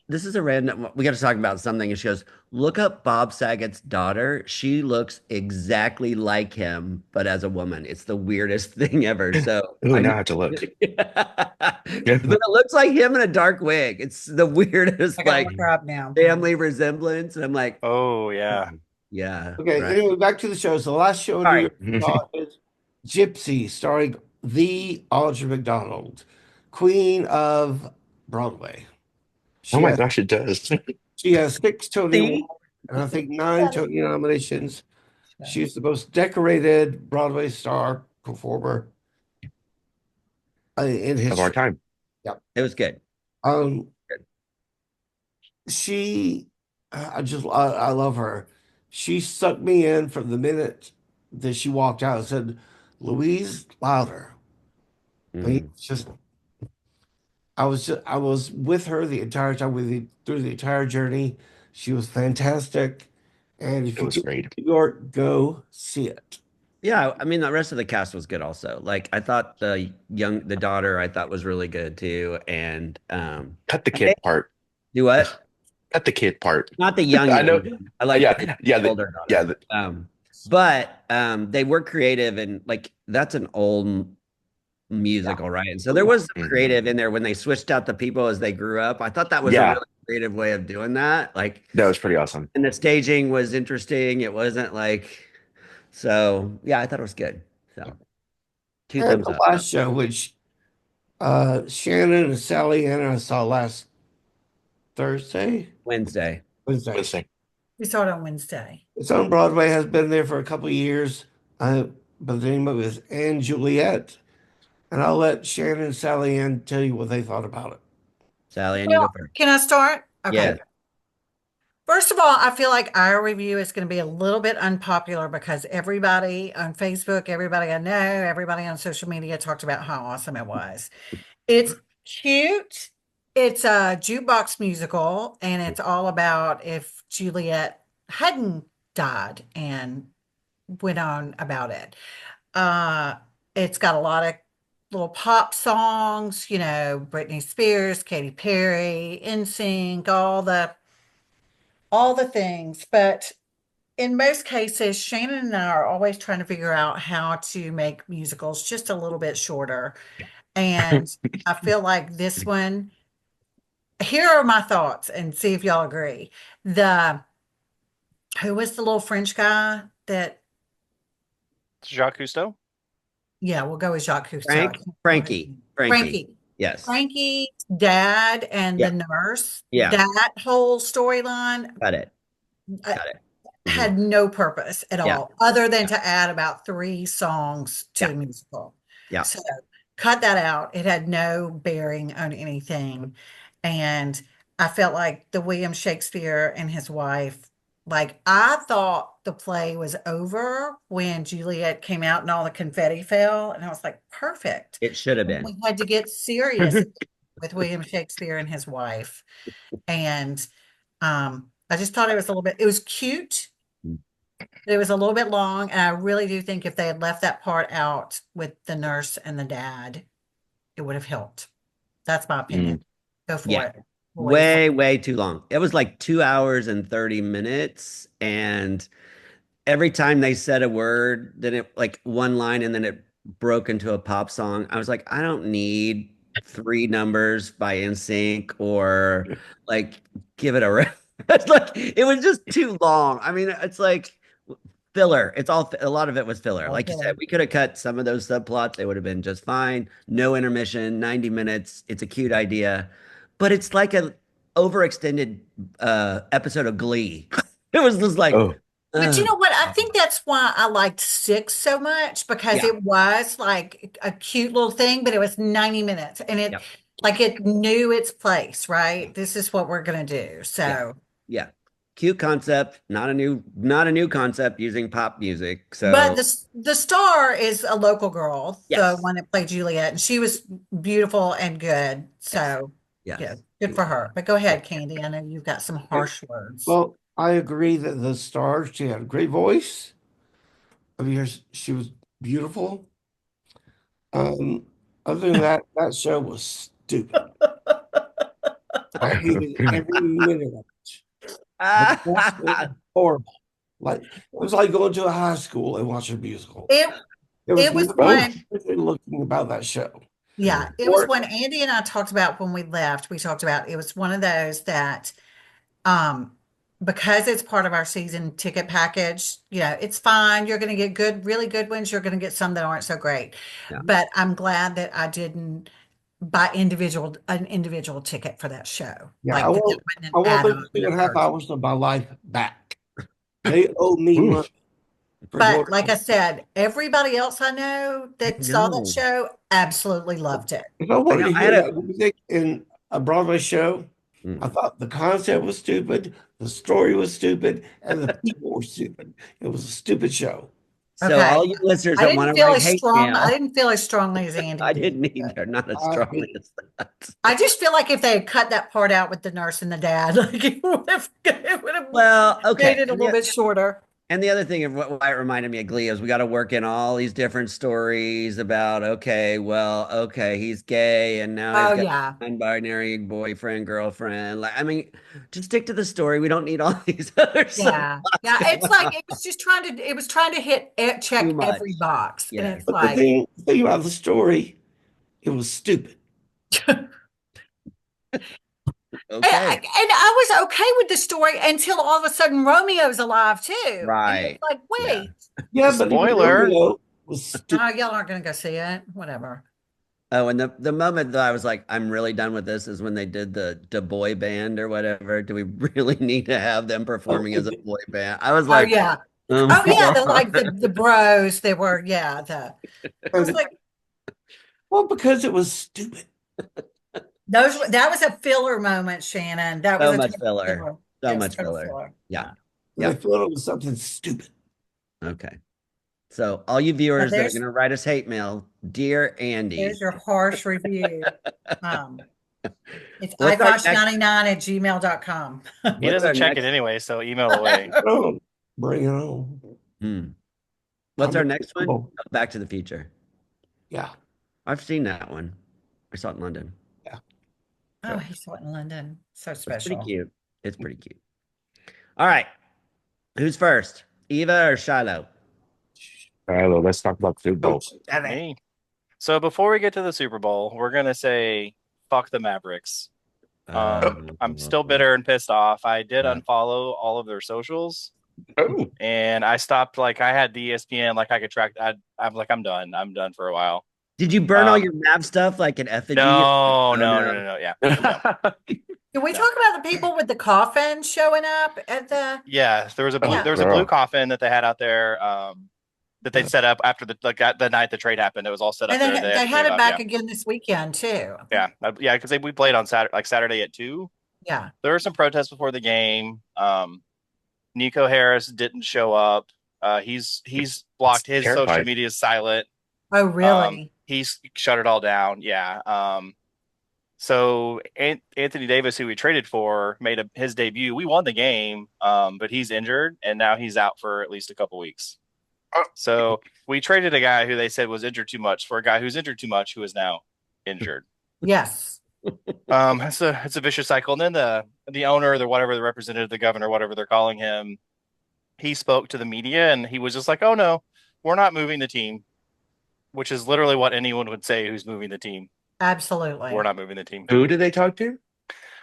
"This is a random. We got to talk about something." And she goes, "Look up Bob Saget's daughter. She looks exactly like him, but as a woman. It's the weirdest thing ever." So Ooh, now I have to look. but it looks like him in a dark wig. It's the weirdest I gotta like look her up now. family resemblance, and I'm like, Oh yeah. yeah. okay, right. anyway, back to the show. So the last show in New All York we saw is Gypsy, starring the Audra McDonald, Queen of Broadway. Oh my gosh, it does. She has 6 Tony See? Awards and I think 9 Tony nominations. She's the most decorated Broadway star performer in history. Of our time. It was good. I love her. She sucked me in from the minute that she walked out and said, "Louise Louder." I mean, I was with her the entire time through the entire journey. She was fantastic. And if It you was get great. to New York, go see it. Yeah, I mean the rest of the cast was good also. Like I thought the daughter I thought was really good too. And Cut the kid part. do what? Cut the kid part. Not the young. I know. I like Yeah, the older daughter. But they were creative and like that's an old musical, right? And so there was some creative in there when they switched out the people as they grew up. I thought that was a really creative way of doing that. Like that was pretty awesome. and the staging was interesting. It wasn't like so yeah, I thought it was good. So 2 And thumbs the up. last show, which Shannon and Sally and I saw last Wednesday. Wednesday. We saw it on Wednesday. It's on Broadway, has been there for a couple of years. But the name of it is Anne Juliet. And I'll let Shannon and Sally Ann tell you what they thought about it. Sally, and you go first. Can I start? Okay. Yeah. First of all, I feel like our review is going to be a little bit unpopular because everybody on Facebook, everybody I know, everybody on social media talked about how awesome it was. It's cute. It's a jukebox musical, and it's all about if Juliet hadn't died and went on about it. It's got a lot of little pop songs, you know, Britney Spears, Katy Perry, NSYNC, all the things. But in most cases, Shannon and I are always trying to figure out how to make musicals just a little bit shorter. And I feel like this one, here are my thoughts and see if y'all agree. Who was the little French guy that, Jacques Cousteau. yeah, we'll go with Jacques Cousteau. Frankie. Frankie. Yes. Frankie's dad and Yeah. the nurse, Yeah. that whole storyline Got it. Got it. had no purpose at Yeah. all, other than to add about 3 songs to Yeah. the musical. Yeah. So cut that out. It had no bearing on anything. And I felt like the William Shakespeare and his wife, like I thought the play was over when Juliet came out and all the confetti fell. And I was like, perfect. It should have And been. we had to get serious with William Shakespeare and his wife. And I just thought it was a little bit, it was cute. It was a little bit long, and I really do think if they had left that part out with the nurse and the dad, it would have helped. That's my opinion. Go for Yeah. it. We'll wait for- Way too long. It was like 2 hours and 30 minutes. And every time they said a word, then it like one line and then it broke into a pop song. I was like, I don't need 3 numbers by NSYNC or like give it a rest. It's like it was just too long. I mean, it's like filler. It's all a lot of it was filler. All Like you filler. said, we could have cut some of those subplots. They would have been just fine. No intermission, 90 minutes. It's a cute idea, but it's like a overextended episode of Glee. It was just like, Oh, But you know what? I think that's why I liked 6 so much, because Yeah. it was like a cute little thing, but it was 90 minutes and it Yep. like it knew its place, right? This is what we're gonna do. So yeah, cute concept, not a new concept using pop music. So but the star is a local girl, the Yes. one that played Juliet, and she was beautiful and good. So yes. yeah, good for her. But go ahead, Candy. I know you've got some harsh words. Well, I agree that the star, she had a great voice. I mean, she was beautiful. Other than that, that show was stupid. I hated every minute of it. The cast was horrible. Like it was like going to a high school and watching a musical. It was nothing looking about that show. Yeah, it was when Andy and I talked about when we left, we talked about it was one of those that because it's part of our season ticket package, it's fine. You're going to get really good ones. You're going to get some that aren't so great. Yeah. But I'm glad that I didn't buy an individual ticket for that show. Yeah, Like I that want wasn't an those add-on 2.5 hours of my life back. They owe me money. But like I said, everybody else I know that saw that know. show absolutely loved it. If I wanted to I hear had a- that music in a Broadway show, I thought the concept was stupid, the story was stupid, and the people were stupid. It was a stupid show. So Okay. all you listeners I that want didn't to feel write as hate strong. mail, I didn't feel as strongly as Andy I did. didn't either. Not as strongly as that. I just feel like if they had cut that part out with the nurse and the dad, like it would have Well, okay. made it a little bit shorter. And the other thing of why it reminded me of Glee is we got to work in all these different stories about, okay, he's gay and now Oh he's got yeah. a non-binary boyfriend, girlfriend. Like, I mean, just stick to the story. We don't need all these other Yeah. Yeah. It's like it was just trying to check Too much. every box. And Yeah. it's But like the thing about the story, it was stupid. Okay. And I was okay with the story until all of a sudden Romeo's alive too. And Right. it's like, wait. Yeah, but Spoiler. Romeo was stupid. Y'all aren't gonna go see it. Whatever. Oh, and the moment that I was like, I'm really done with this is when they did the boy band or whatever. Do we really need to have them performing as a boy band? I was Oh like, yeah. Oh yeah, the bros. They were I was like, Well, because it was stupid. that was a filler moment, Shannon. That was So a much total filler. So It was much total filler. Yeah. I thought it was something stupid. Okay. So all you viewers that are there's- going to write us hate mail, dear Andy, There's your harsh review. It's What's our next- ifosh99@gmail.com. He what's our doesn't check next- it anyway, so email away. Oh, bring it on. What's I'm our next one? available. Oh, Back to the Future. Yeah. I've seen that one. I saw it in London. Oh, he saw it in London. So It's special. pretty cute. It's pretty cute. All right. Who's first? Eva or Shiloh? Shiloh, let's talk about Super Bowl. Me. So before we get to the Super Bowl, we're gonna say fuck the Mavericks. I'm still bitter and pissed off. I did unfollow all of their socials, Oh, and I stopped. Like I had the ESPN, like I could track. I'm like I'm done. I'm done for a while. Did you burn all your Mav stuff like an effigy? No. Yeah. No. Can we No. talk about the people with the coffin showing up at the? Yeah, there was a blue. Yeah. There was a blue coffin that they had out there. That they set up after the night the trade happened. It was all set up And there. they had it up, back yeah. again this weekend too. Yeah, because we played on Saturday at 2. Yeah. There were some protests before the game. Nico Harris didn't show up. He's blocked his terrified. social media silent. Oh, really? He's shut it all down. Yeah. So Anthony Davis, who we traded for, made his debut. We won the game, but he's injured, and now he's out for at least a couple weeks. So we traded a guy who they said was injured too much for a guy who's injured too much, who is now injured. Yes. It's a vicious cycle. And then the owner, the whatever, the representative, the governor, whatever they're calling him, he spoke to the media and he was just like, "Oh no, we're not moving the team," which is literally what anyone would say who's moving the team. Absolutely. We're not moving the team. Who did they talk to?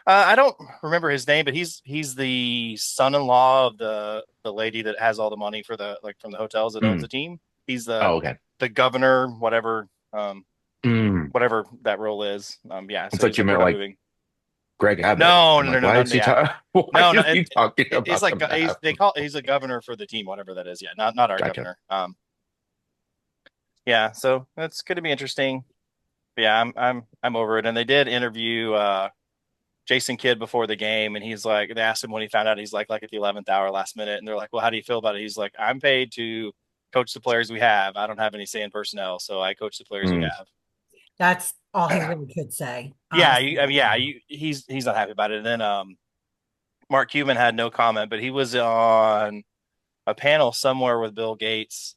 I don't remember his name, but he's the son-in-law of the lady that has all the money for from the hotels that owns the team. He's the governor, whatever whatever that role is. Yeah. I So thought you meant like moving. Greg Abbott. No. Why is he talking about it's like he's a governor for the team, whatever that is. Yeah, not our governor. Yeah, so that's going to be interesting. But yeah, I'm over it. And they did interview Jason Kidd before the game, and he's like, they asked him when he found out. He's like at the 11th hour, last minute, and they're like, "Well, how do you feel about it?" He's like, "I'm paid to coach the players we have. I don't have any say in personnel, so I coach the players we have." That's all he really could say. Yeah, he's not happy about it. And then Mark Cuban had no comment, but he was on a panel somewhere with Bill Gates,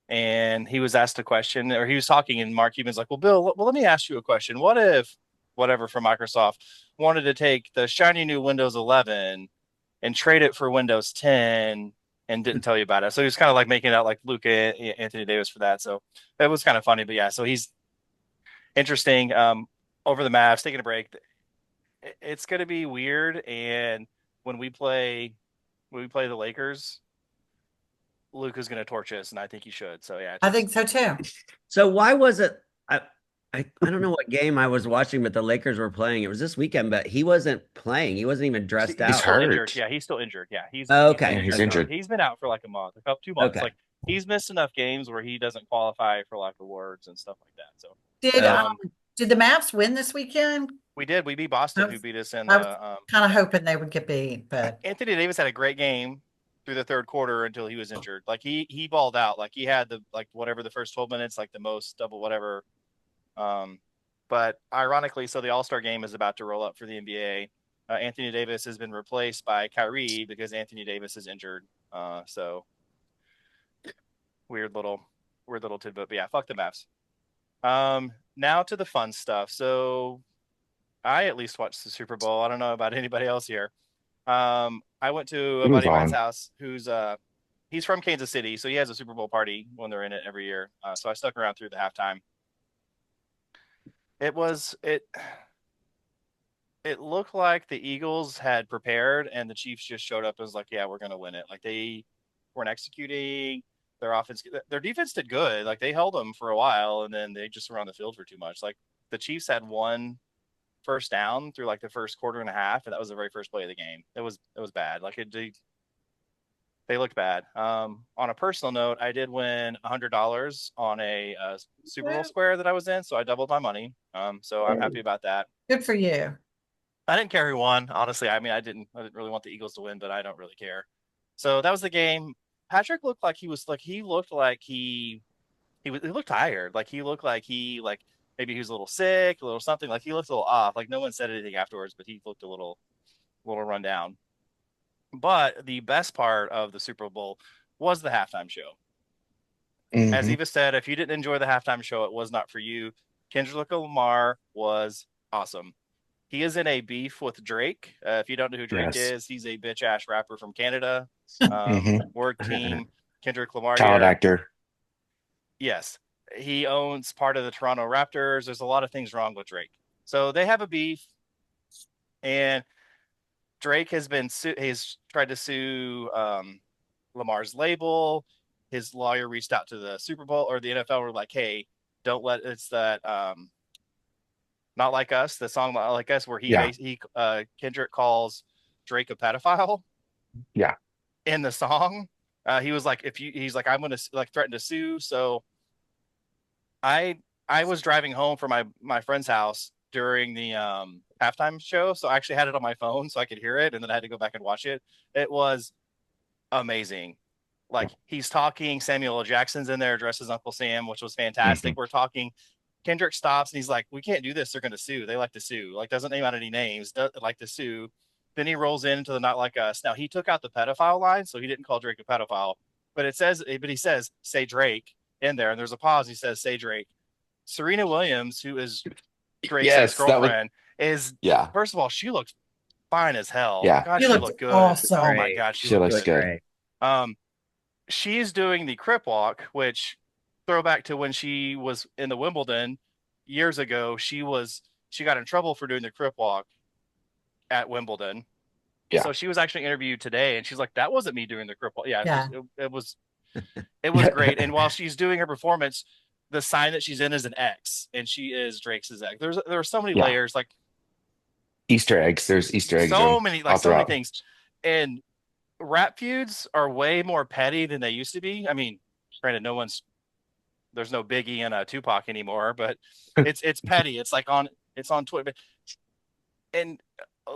and he was asked a question, or he was talking, and Mark Cuban's like, "Well, Bill, let me ask you a question. What if whatever from Microsoft wanted to take the shiny new Windows 11 and trade it for Windows 10 and didn't tell you about it?" So he was kind of like making it out like Luke Anthony Davis for that. So that was kind of funny. But yeah, so he's interesting. Over the Mavs, taking a break. It's going to be weird. And when we play the Lakers, Luke is going to torch us, and I think he should. So yeah, I think so too. So why was it? I don't know what game I was watching, but the Lakers were playing. It was this weekend, but he wasn't playing. He wasn't even dressed out. He's hurt. Injured. Yeah, he's still injured. Yeah, he's he's injured. He's been out for like a month, 2 months. Okay. Like he's missed enough games where he doesn't qualify for like awards and stuff like that. So did the Mavs win this weekend? we did. We beat Boston, who beat us in I was kind of hoping they would get beat, but Anthony Davis had a great game through the third quarter until he was injured. Like he balled out. Like he had whatever the first 12 minutes, like the most double whatever. But ironically, so the All-Star game is about to roll up for the NBA. Anthony Davis has been replaced by Kyrie because Anthony Davis is injured. So weird little tidbit. But yeah, fuck the Mavs. Now to the fun stuff. So I at least watched the Super Bowl. I don't know about anybody else here. I went to a buddy of mine's house who's he's from Kansas City, so he has a Super Bowl party when they're in it every year. So I stuck around through the halftime. It looked like the Eagles had prepared and the Chiefs just showed up and was like, "Yeah, we're going to win it." Like they weren't executing their offense. Their defense did good. Like they held them for a while and then they just were on the field for too much. Like the Chiefs had one first down through like the first quarter and a half, and that was the very first play of the game. It was bad. Like they looked bad. On a personal note, I did win $100 on a Super Bowl square that I was in, so I doubled my money. So I'm happy about that. Good for you. I didn't care who won, honestly. I mean, I didn't really want the Eagles to win, but I don't really care. So that was the game. Patrick looked like he looked tired. Like he looked like maybe he was a little sick, a little something. Like he looked a little off. Like no one said anything afterwards, but he looked a little run down. But the best part of the Super Bowl was the halftime show. Mm-hmm. As Eva said, if you didn't enjoy the halftime show, it was not for you. Kendrick Lamar was awesome. He is in a beef with Drake. If you don't know who Drake is, he's a bitch-ass rapper from Canada. Word team, Kendrick Lamar. Child actor. Yes. He owns part of the Toronto Raptors. There's a lot of things wrong with Drake. So they have a beef, and Drake has been he's tried to sue Lamar's label. His lawyer reached out to the Super Bowl or the NFL. Were like, hey, don't let it's that Not Like Us, the song Not Like Us, where Kendrick calls Drake a pedophile. Yeah. In the song, he was like, he's like, I'm gonna like threaten to sue. So I was driving home from my friend's house during the halftime show, so I actually had it on my phone so I could hear it, and then I had to go back and watch it. It was amazing. Like, he's talking, Samuel L. Jackson's in there dressed as Uncle Sam, which was fantastic. We're talking, Kendrick stops and he's like, we can't do this, they're going to sue, they like to sue, like, doesn't name out any names, like to sue. Then he rolls into the Not Like Us. Now, he took out the pedophile line, so he didn't call Drake a pedophile, but he says say Drake in there, and there's a pause. He says say Drake. Serena Williams, who is Drake's ex-girlfriend, is first of all, she looks fine as hell. Yeah, God, she looked good. Awesome. Oh my God, she looks good. She's doing the Crip Walk, which, throwback to when she was in the Wimbledon years ago. She got in trouble for doing the Crip Walk at Wimbledon. Yeah. So she was actually interviewed today, and she's like, "That wasn't me doing the Crip Walk." Yeah. It was great. And while she's doing her performance, the sign that she's in is an X, and she is Drake's ex. There are so many layers, like Easter eggs. There's Easter eggs. So many things. And rap feuds are way more petty than they used to be. I mean, granted, there's no Biggie and Tupac anymore, but it's petty. It's on Twitter, and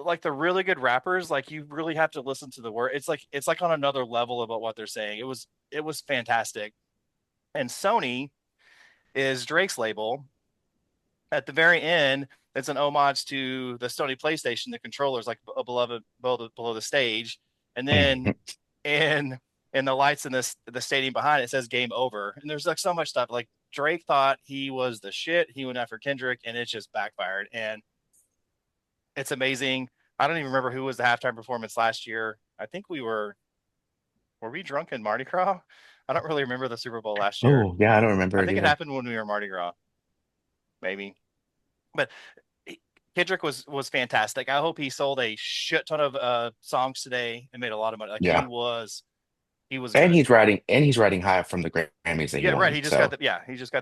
like the really good rappers, like, you really have to listen to the word. It's like on another level about what they're saying. It was fantastic. And Sony is Drake's label. At the very end, it's an homage to the Sony PlayStation. The controllers, like below the stage, and then in the lights in the stadium behind it says "Game Over." And there's like so much stuff. Like, Drake thought he was the shit. He went after Kendrick, and it just backfired. And it's amazing. I don't even remember who was the halftime performance last year. I think were we drunk in Mardi Gras? I don't really remember the Super Bowl last year. Oh, yeah, I don't remember. I think it happened when we were Mardi Gras, maybe. But Kendrick was fantastic. I hope he sold a shit ton of songs today and made a lot of money. Like, he was. And good. he's riding high from the Grammys that he won. Right. He just got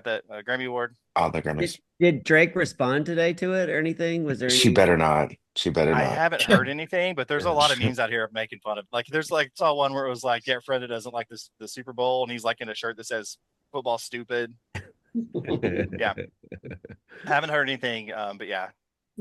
the Grammy Award. All the Grammys. Did Drake respond today to it or anything? Was there? She better not. I haven't heard anything, but there's a lot of memes out here making fun of. Like, there's saw one where it was like, "Get friend that doesn't like the Super Bowl," and he's like in a shirt that says "Football stupid." Yeah, haven't heard anything, but yeah.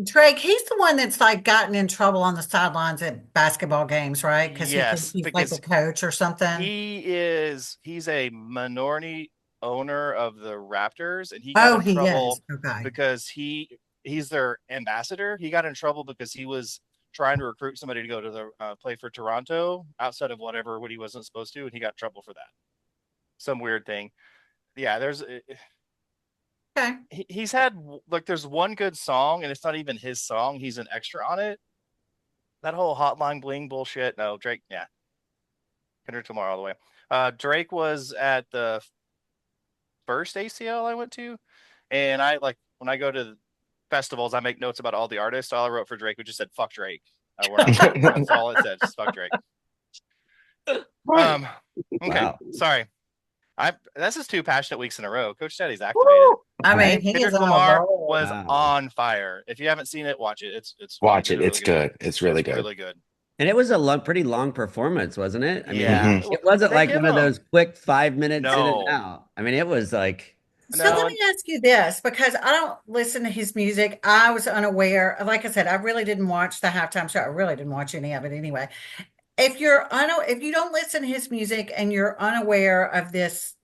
Drake, he's the one that's like gotten in trouble on the sidelines at basketball games, right? Because he's like the coach or something. He's a minority owner of the Raptors, and he got in trouble because he's their ambassador. He got in trouble because he was trying to recruit somebody to go to the play for Toronto outside of what he wasn't supposed to, and he got in trouble for that. Some weird thing. Yeah, there's. Okay. He's had, like, there's one good song, and it's not even his song. He's an extra on it. That whole Hotline Bling bullshit. No, Drake. Yeah. Kendrick Lamar all the way. Drake was at the first ACL I went to, and when I go to festivals, I make notes about all the artists. All I wrote for Drake, we just said "fuck Drake." That's all it said. Just "fuck Drake." Okay. Wow. Sorry. This is 2 passionate weeks in a row. Coach Steady's activated. I mean, Kendrick Lamar was on fire. If you haven't seen it, watch it. It's really good. It's really good. Really good. And it was a pretty long performance, wasn't it? I mean, it wasn't like one of those quick 5 minutes in and out. I mean, it was like. So let me ask you this, because I don't listen to his music. I was unaware. Like I said, I really didn't watch the halftime show. I really didn't watch any of it anyway. If you don't listen to his music and you're unaware of this,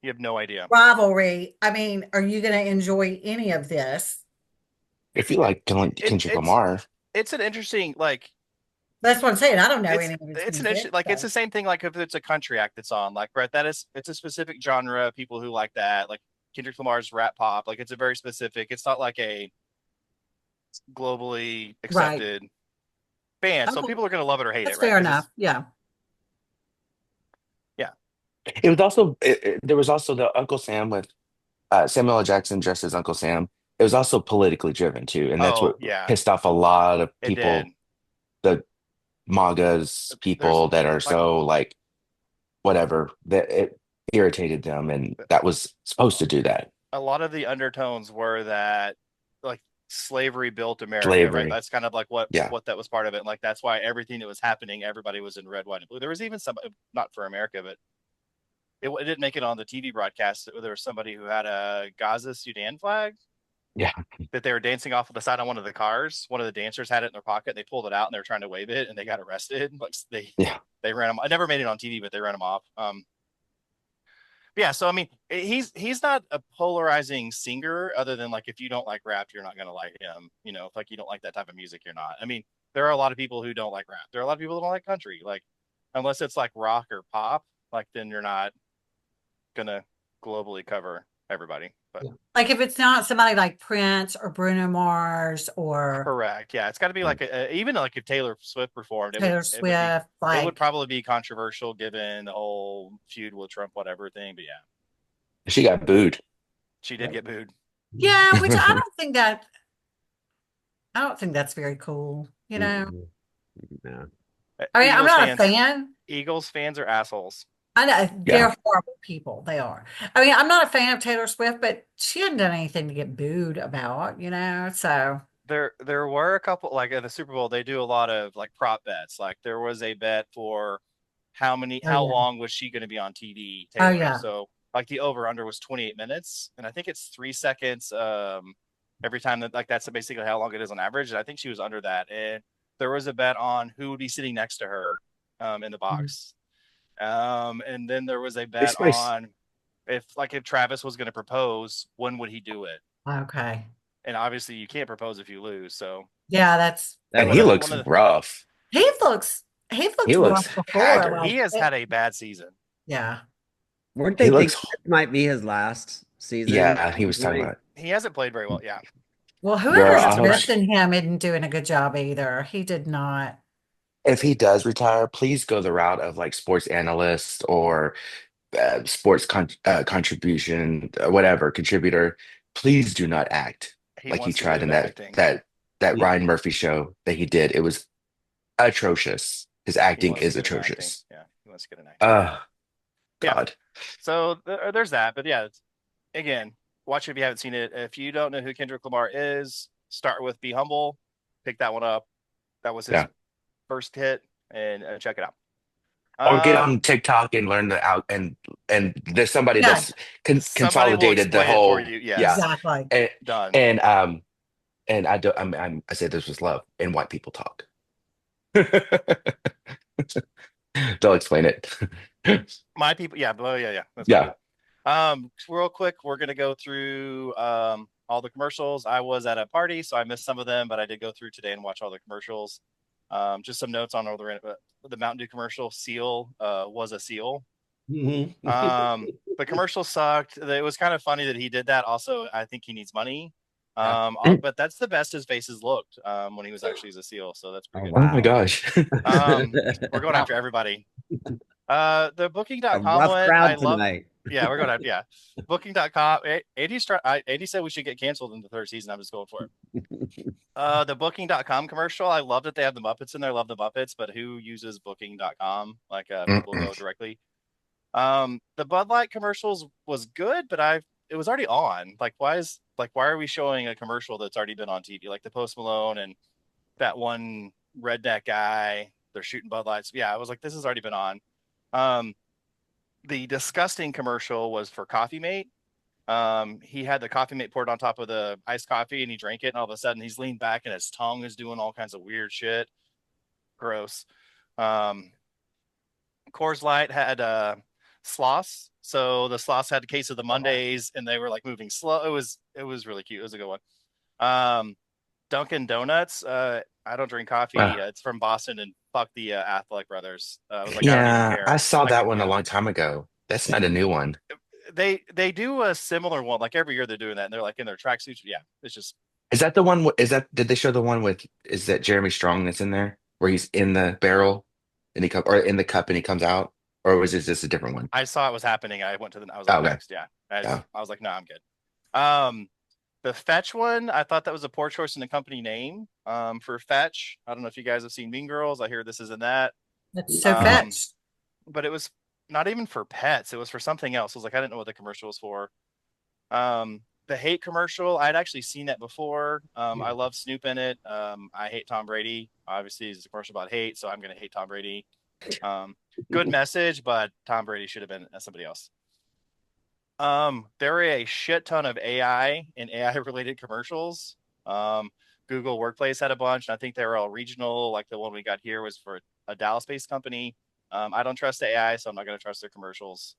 you have no idea rivalry. I mean, are you going to enjoy any of this? If you like Kendrick Lamar, it's an interesting, like. That's what I'm saying. I don't know any of his It's an music, issue. Like, it's the same thing. Like, if it's a country act that's on, like, Brett, it's a specific genre. People who like that, like Kendrick Lamar's rap pop. Like, it's a very specific. It's not like a globally accepted band. Okay. So people are going to love it or hate that's it. Right? Fair enough. Yeah. It was also there was also the Uncle Sam with Samuel L. Jackson dressed as Uncle Sam. It was also politically driven too, and that's Oh what yeah, pissed off a lot of it did. people, the MAGAs There's people that are like so like whatever that it irritated them, and that was supposed to do that. a lot of the undertones were that like slavery built America, right? Slavery. That's kind of like Yeah. what that was part of it. And, like that's why everything that was happening, everybody was in red, white, and blue. There was even some, not for America, but it didn't make it on the TV broadcast. There was somebody who had a Gaza Sudan flag Yeah. that they were dancing off of the side on one of the cars. One of the dancers had it in their pocket. They pulled it out and they were trying to wave it, and they got arrested. Like Yeah. they ran them. I never made it on TV, but they ran them off. Yeah, so I mean, he's not a polarizing singer, other than like if you don't like rap, you're not gonna like him. You know, if like you don't like that type of music, you're not. I mean, there are a lot of people who don't like rap. There are a lot of people who don't like country. Like, unless it's like rock or pop, like then you're not gonna globally cover everybody. But Like if it's not somebody like Prince or Bruno Mars or correct, yeah, it's got to be like even like if Taylor Swift performed, Taylor it would be Swift, it would like probably be controversial given the whole feud with Trump, whatever thing. But yeah, She got booed. she did get booed. yeah, which I don't think that's very cool, you know. No. I mean, I'm Eagles not a fans, fan. Eagles fans are assholes. I know Yeah. they're horrible people. They are. I mean, I'm not a fan of Taylor Swift, but she hadn't done anything to get booed about, you know. So There were a couple, like at the Super Bowl, they do a lot of like prop bets. Like there was a bet for oh how yeah, long was she going to be on TV, oh Taylor. yeah. So like the over under was 28 minutes, and I think it's 3 seconds every time, that like that's basically how long it is on average. And I think she was under that. And there was a bet on who would be sitting next to her in the Mm, box. And then there was a bet It's my on if Travis was going to propose, when would he do it? okay. And obviously you can't propose if you lose. So Yeah, that's That and one he of was the looks rough. he looks He rough looks before. haggard. Like he has had a bad season. yeah. weren't He they thinking looks this might be his last season? yeah, he was talking about He hasn't played very well. Yeah. Well, girl, whoever's I hope dressing him isn't doing a good job either. He did not. if he does retire, please go the route of like sports analyst or sports contribution, whatever contributor. Please do not act He like he wants to get tried in into acting. that Ryan Murphy show that he did. It was atrocious. His He acting wants to is get into acting. atrocious. Yeah. He wants to get into acting. Yeah. God. So there's that. But yeah, again, watch it if you haven't seen it. If you don't know who Kendrick Lamar is, start with Be Humble. Pick that one up. That was his Yeah. first hit, and check it out. Or get on TikTok and learn the out and there's somebody Yeah, that's Somebody will consolidated the explain it for whole you. Yes. yeah exactly. Done. and I do I say this was love and white people talk. They'll explain it. My people. Yeah. Oh, yeah. That's Yeah. real quick, we're gonna go through all the commercials. I was at a party, so I missed some of them, but I did go through today and watch all the commercials. Just some notes on all the Mountain Dew commercial. Seal was a seal. The commercial sucked. It was kind of funny that he did that. Also, I think he needs money. But that's the best his faces looked when he was actually as a seal. So that's pretty Oh, good. Oh my gosh. We're going after everybody. The A booking.com rough one, crowd I love. tonight. Yeah, we're going to, yeah. Booking.com. Andy said we should get canceled in the third season. I'm just going for it. The Booking.com commercial. I love that they have the Muppets in there. Love the Muppets, but who uses Booking.com? Like people go directly. The Bud Light commercials was good, but it was already on. Like, why are we showing a commercial that's already been on TV? Like the Post Malone and that one redneck guy, they're shooting Bud Lights. Yeah, I was like, this has already been on. The disgusting commercial was for Coffee Mate. He had the Coffee Mate poured on top of the iced coffee and he drank it, and all of a sudden he's leaned back and his tongue is doing all kinds of weird shit. Gross. Coors Light had Sloss. So the Sloss had a case of the Mondays and they were like moving slow. It was really cute. It was a good one. Dunkin' Donuts. I don't drink coffee. It's from Boston, and fuck the Affleck brothers. I was like, I don't even care. I saw Like, that one a long time ago. That's not a new one. They do a similar one. Like every year they're doing that, and they're like in their tracksuits. Yeah, it's just. Is that the one? Did they show the one with? Is that Jeremy Strong that's in there, where he's in the barrel, and or in the cup, and he comes out, or was it just a different one? I saw it was happening. I went to I was like, Okay. next. Yeah. I was like, no, I'm good. The Fetch one, I thought that was a poor choice in the company name. For Fetch, I don't know if you guys have seen Mean Girls. I hear this isn't that. That's so Um, fetched. but it was not even for pets. It was for something else. I was like, I didn't know what the commercial was for. The hate commercial, I'd actually seen that before. I love Snoop in it. I hate Tom Brady. Obviously, it's a commercial about hate, so I'm going to hate Tom Brady. Good message, but Tom Brady should have been somebody else. There are a shit ton of AI and AI related commercials. Google Workplace had a bunch, and I think they were all regional. Like the one we got here was for a Dallas based company. I don't trust AI, so I'm not going to trust their commercials.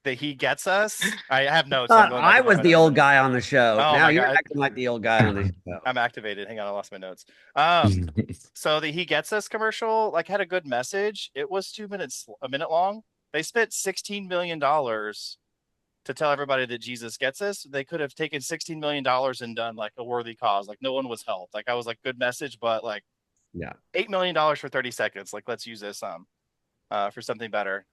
That he gets us. I have notes. I'm going back I and forth was my the notes. old guy on the show. Oh Now my you're God. acting like the old guy on the show. I'm activated. Hang on, I lost my notes. So the He Gets Us commercial like had a good message. It was a minute long. They spent $16 million to tell everybody that Jesus gets us. They could have taken $16 million and done like a worthy cause. Like no one was helped. Like I was like, good message, but like Yeah. $8 million for 30 seconds. Like let's use this for something better.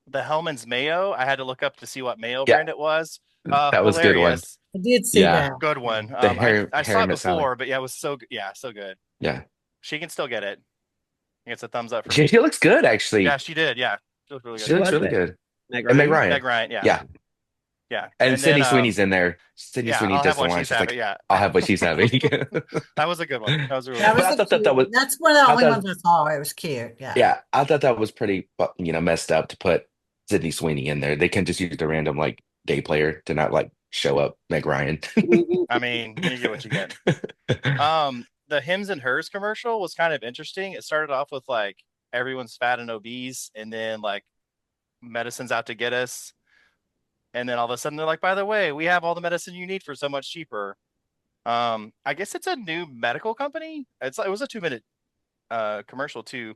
The Hellman's Mayo, I had to look up to see what mayo Yeah, brand it was. that was a good one. Hilarious. I did see Yeah, that. Good one. the I saw Harry it Met Sally. before, but yeah, it was so good. Yeah, so good. Yeah, She can still get it. It's a thumbs up for she, me. she looks good actually. Yeah, she did. Yeah, she looked really She good. looks was really it? good. Meg And Meg Ryan? Ryan. Meg Ryan. Yeah, Yeah, yeah. and Sydney Sweeney's in there. Sydney Yeah, Sweeney I'll does have the what line. she's She's like, having. Yeah, "I'll have what she's having." that was a good one. That was a really That good was But I a thought that cute. was That's one of the I only thought ones I saw. It was cute. Yeah. yeah, I thought that was pretty messed up to put Sydney Sweeney in there. They can just use the random like day player to not like show up Meg Ryan. I mean, you get what you get. The Hims and Hers commercial was kind of interesting. It started off with like everyone's fat and obese, and then like medicine's out to get us. And then all of a sudden they're like, by the way, we have all the medicine you need for so much cheaper. I guess it's a new medical company. It was a 2 minute commercial too.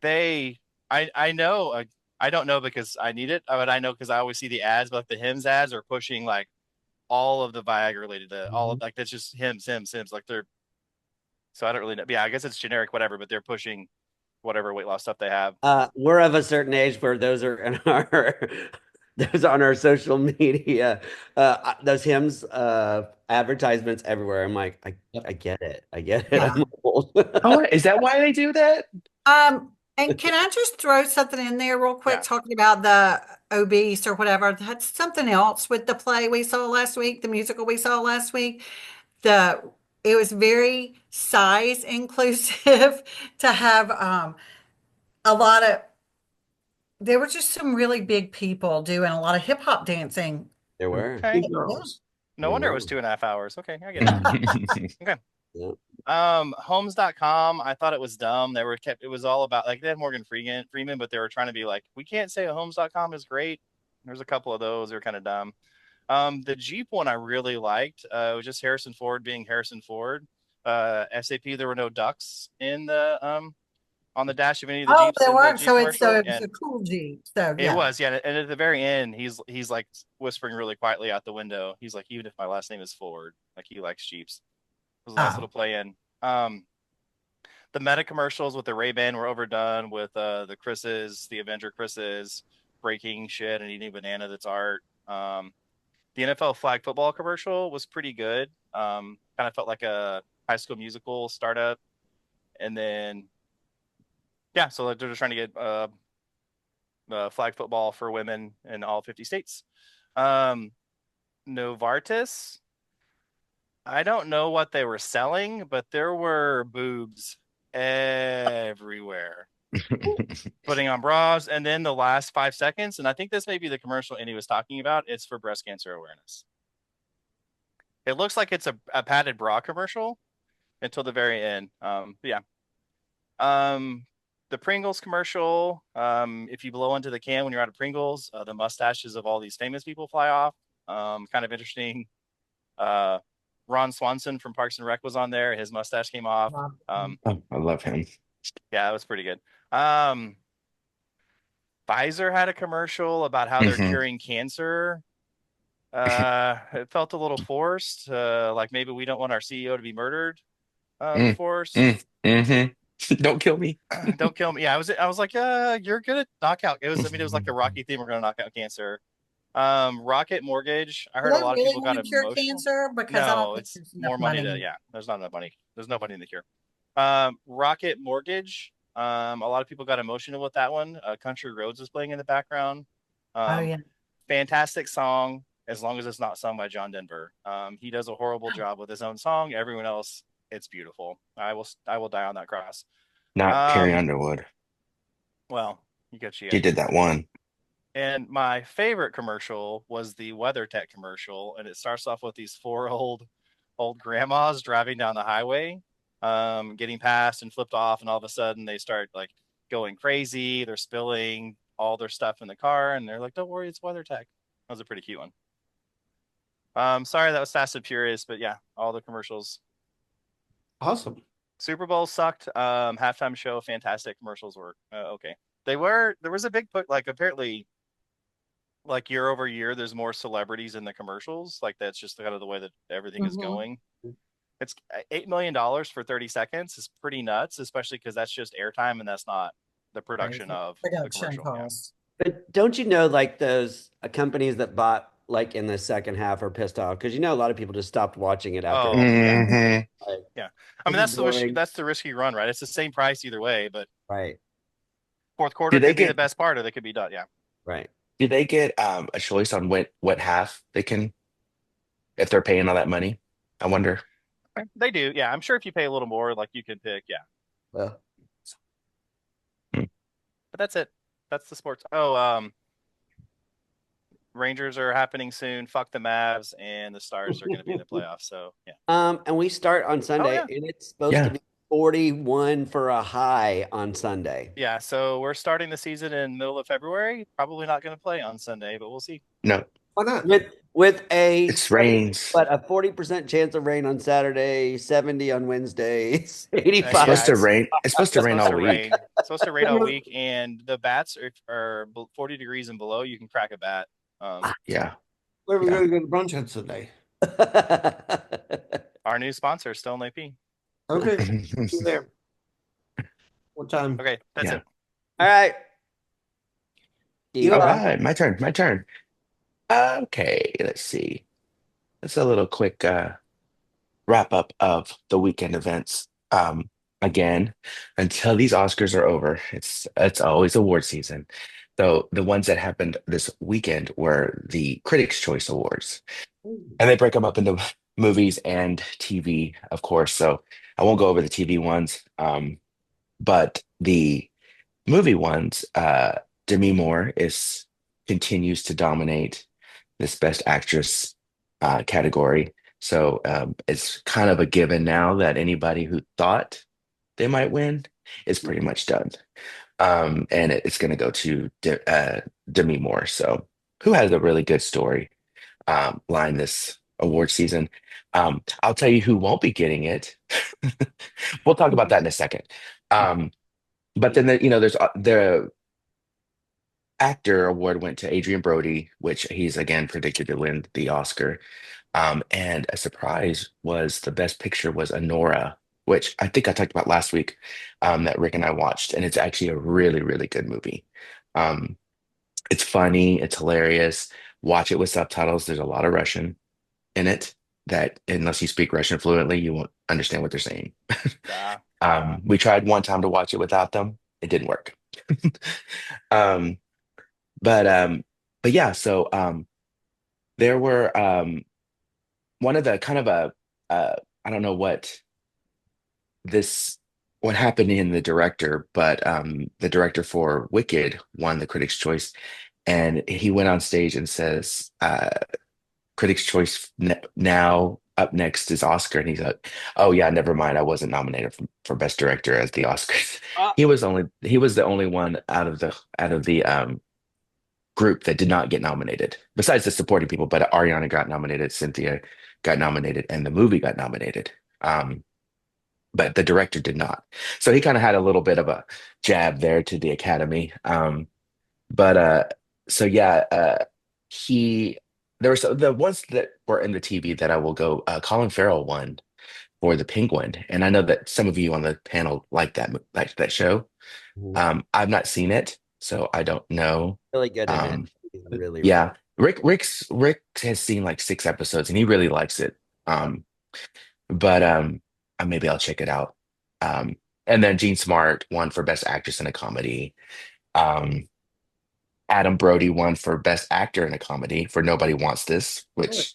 They I know I don't know because I need it, but I know because I always see the ads, but like the Hims ads are pushing like all of the Viagra related to all of like that's just Hims. Like they're so I don't really know. Yeah, I guess it's generic, whatever, but they're pushing whatever weight loss stuff they have. We're of a certain age where those are in our those on our social media. Those hymns, advertisements everywhere. I'm like, I get it. I get it. Yeah. I'm old. Oh, is that why they do that? And can I just throw something in there real quick, Yeah. talking about the obese or whatever? That's something else with the play we saw last week, the musical we saw last week. It was very size inclusive to have a lot of there were just some really big people doing a lot of hip hop dancing. There were. Okay. Big girls. No wonder it was 2.5 hours. Okay, I get it. Okay. Yeah. Homes.com, I thought it was dumb. It was all about like they had Morgan Freeman, but they were trying to be like, we can't say homes.com is great. There's a couple of those, they're kind of dumb. The Jeep one I really liked. It was just Harrison Ford being Harrison Ford. SAP, there were no ducks in the on the dash of any of the Oh, Jeeps there in the weren't. Jeep So it's commercial. a cool Jeep. So It yeah. was, yeah. And at the very end, he's like whispering really quietly out the window. He's like, even if my last name is Ford, like he likes Jeeps. It was a nice little play in. The Meta commercials with the Ray-Ban were overdone with the Chris's, the Avenger Chris's, breaking shit and eating banana that's art. The NFL flag football commercial was pretty good. Kind of felt like a High School Musical startup. And then, yeah, so they're just trying to get flag football for women in all 50 states. Novartis, I don't know what they were selling, but there were boobs everywhere. Putting on bras, and then the last 5 seconds, and I think this may be the commercial Andy was talking about, it's for breast cancer awareness. It looks like it's a padded bra commercial until the very end. Yeah. The Pringles commercial, if you blow into the can when you're out of Pringles, the mustaches of all these famous people fly off. Kind of interesting. Ron Swanson from Parks and Rec was on there. His mustache came off. Oh, I love him. Yeah, it was pretty good. Pfizer had a commercial about how they're curing cancer. It felt a little forced. Like maybe we don't want our CEO to be murdered. Forced. Don't kill me. Don't kill me. Yeah, I was like, you're gonna knock out. It was like a Rocky theme. We're gonna knock out cancer. Rocket Mortgage. I Do heard a they lot of really people want got to cure emotional. cancer? Because I don't No, think it's there's enough more money to, money. yeah, there's not enough money. There's no money in the Cure. Rocket Mortgage. A lot of people got emotional with that one. Country Roads is playing in the background. Oh Um, yeah. fantastic song, as long as it's not sung by John Denver. He does a horrible job with his own song. Everyone else, it's beautiful. I will die on that cross. Not Carrie Um, Underwood. well, you got She you. did that one. And my favorite commercial was the WeatherTech commercial, and it starts off with these four old grandmas driving down the highway, getting passed and flipped off, and all of a sudden they start like going crazy. They're spilling all their stuff in the car, and they're like, "Don't worry, it's WeatherTech." That was a pretty cute one. Sorry that was Fast and Furious, but yeah, all the commercials. Awesome. Super Bowl sucked. Halftime show, fantastic. Commercials were okay. They were. There was a big put. Like apparently, like year over year, there's more celebrities in the commercials. Like that's just kind of the way that everything is Mm-hmm. going. It's $8 million for 30 seconds is pretty nuts, especially because that's just airtime and that's not the production Crazy. of the Production commercial. Yeah. costs. But don't you know, like those companies that bought like in the second half are pissed off because a lot of people just stopped watching it after. Oh yeah, Hmm. Like, yeah. I mean this is boring. that's the risky run, right? It's the same price either way, but Right, fourth Do quarter they could be the get best part, or they could be done. Yeah. right. do they get a choice on what half they can if they're paying all that money? I wonder. They do. Yeah. I'm sure if you pay a little more, like you can pick. Yeah. Well, Hmm. But that's it. That's the sports. Oh, Rangers are happening soon. Fuck the Mavs, and the Stars are going to be in the playoffs. So yeah. and we start on Oh Sunday, yeah. and it's supposed to Yeah. be 41 for a high on Sunday. Yeah, so we're starting the season in middle of February. Probably not going to play on Sunday, but we'll see. No, Why not? With a it's rains. a 40% chance of rain on Saturday, 70 on Wednesday, It's 85. Yeah, supposed to rain. It's supposed to it's rain supposed all to week. rain. It's supposed to rain all week, and the bats are 40 degrees and below. You can crack a bat. Yeah. Where are we Yeah. going to go to brunch on Sunday? Our new sponsor, Stone AP. Okay, see you there. What time? Okay, that's Yeah. it. All right. You All are. right, my turn. My turn. Okay, let's see. That's a little quick wrap up of the weekend events. Again, until these Oscars are over, it's always award season. So the ones that happened this weekend were the Critics' Choice Awards, and they break them up into movies and TV, of course. So I won't go over the TV ones, but the movie ones, Demi Moore is continues to dominate this Best Actress category. So it's kind of a given now that anybody who thought they might win is pretty much done. And it's going to go to Demi Moore. So who has a really good story line this award season? I'll tell you who won't be getting it. We'll talk about that in a second. But then there's the actor award went to Adrian Brody, which he's again predicted to win the Oscar. And a surprise was the best picture was Anora, which I think I talked about last week, that Rick and I watched, and it's actually a really, really good movie. Um, it's funny, it's hilarious. Watch it with subtitles. There's a lot of Russian in it that unless you speak Russian fluently, you won't understand what they're saying. Yeah. We tried one time to watch it without them. It didn't work. Um, but yeah, so there were one of the kind of I don't know this what happened in the director, but the director for Wicked won the Critics' Choice, and he went on stage and says, "Critics' Choice now up next is Oscar," and he's like, "Oh yeah, never mind, I wasn't nominated for Best Director as the Oscars." He was the only one out of the group that did not get nominated, besides the supporting people. But Ariana got nominated, Cynthia got nominated, and the movie got nominated. But the director did not. So he kind of had a little bit of a jab there to the Academy. But so yeah, he there were the ones that were in the TV that I will go. Colin Farrell won for The Penguin, and I know that some of you on the panel like that show. I've not seen it, so I don't know. Really good in it. Um, He's really, yeah, Rick has seen like 6 episodes and he really likes it. Um, but maybe I'll check it out. Um, and then Jean Smart won for Best Actress in a Comedy. Um, Adam Brody won for Best Actor in a Comedy for Nobody Wants This, which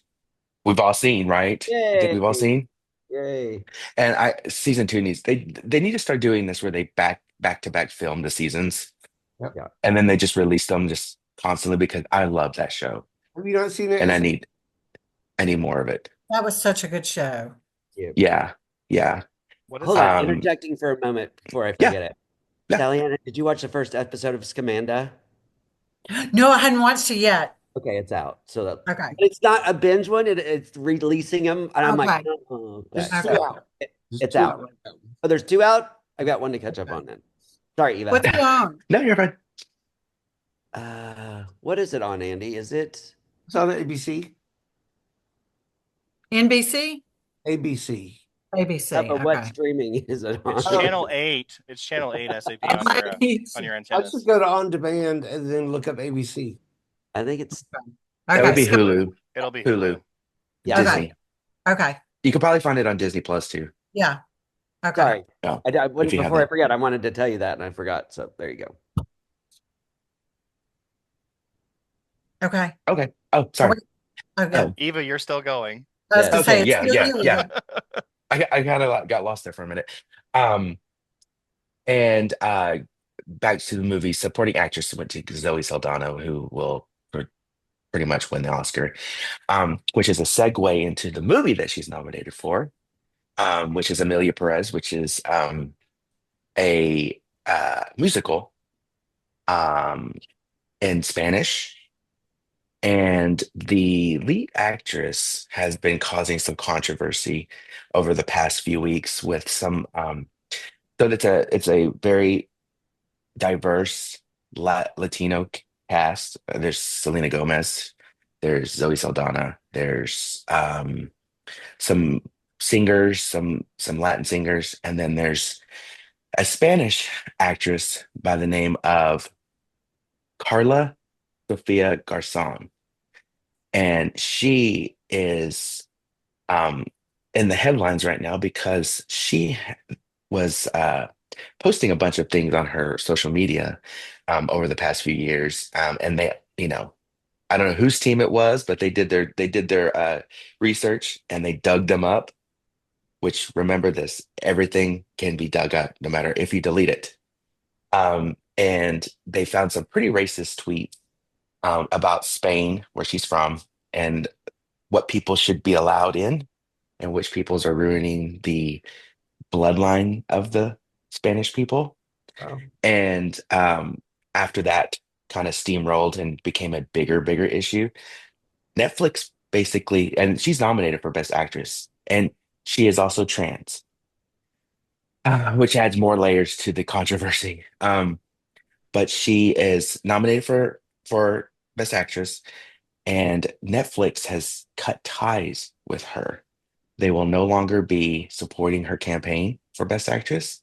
we've all seen, right? I think Yay. we've all seen. Yay. And season 2 needs they need to start doing this where they back to back film the seasons, Yep. Yeah. and then they just release them just constantly because I love that show Have you not seen it? and I need more of it. That was such a good show. Yeah, yeah. What is Hold it? on, interjecting for a moment before I Yeah. forget it. Yeah. Sally Ann, did you watch the first episode of Scamanda? No, I hadn't watched it yet. Okay, it's out. So that Okay. it's not a binge one. It's releasing them, and I'm like, Okay. oh, There's okay. Okay. two out. There's It's two out. right now. Oh, there's 2 out. I've got 1 to catch up on then. Sorry, Eva. What's it on? No, you're fine. What is it on, Andy? Is it? It's on ABC. NBC? ABC. ABC. But what Okay. streaming is it on? It's channel 8. It's channel 8 SAP on your I'll antennas. just go to on demand and then look up ABC. I think it's That would be Okay. Hulu. It'll be Hulu. yeah. Disney. Okay. You could probably find it on Disney Plus too. Yeah. Okay. Sorry. Oh, I if you have before I that. forget, I wanted to tell you that and I forgot. So there you go. Okay. Okay. Oh, sorry. Okay. Oh. Eva, you're still going. I was gonna say, Okay. it's still you, Yeah. Eva. I kind of got lost there for a minute. And back to the movie, supporting actress went to Zoe Saldana, who will pretty much win the Oscar, which is a segue into the movie that she's nominated for, which is Amelia Perez, which is a musical in Spanish. And the lead actress has been causing some controversy over the past few weeks with some. So it's a very diverse Latino cast. There's Selena Gomez, there's Zoe Saldana, there's some singers, some Latin singers, and then there's a Spanish actress by the name of Carla Sofia Garzon. And she is in the headlines right now because she was posting a bunch of things on her social media over the past few years. And they, I don't know whose team it was, but they did their research and they dug them up, which remember this, everything can be dug up no matter if you delete it. And they found some pretty racist tweets about Spain, where she's from, and what people should be allowed in, and which peoples are ruining the bloodline of the Spanish people. Oh. And after that kind of steamrolled and became a bigger issue, Netflix basically, and she's nominated for Best Actress, and she is also trans, which adds more layers to the controversy. But she is nominated for Best Actress, and Netflix has cut ties with her. They will no longer be supporting her campaign for Best Actress.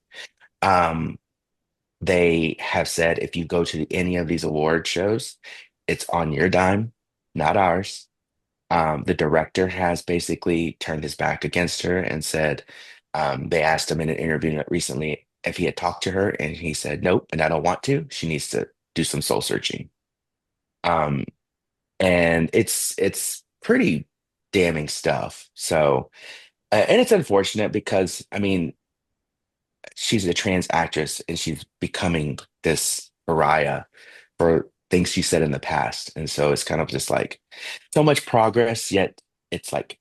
They have said if you go to any of these award shows, it's on your dime, not ours. The director has basically turned his back against her and said they asked him in an interview recently if he had talked to her, and he said nope, and I don't want to. She needs to do some soul searching. And it's pretty damning stuff. So, and it's unfortunate because I mean, she's a trans actress and she's becoming this pariah for things she said in the past. And so it's kind of just like so much progress, yet it's like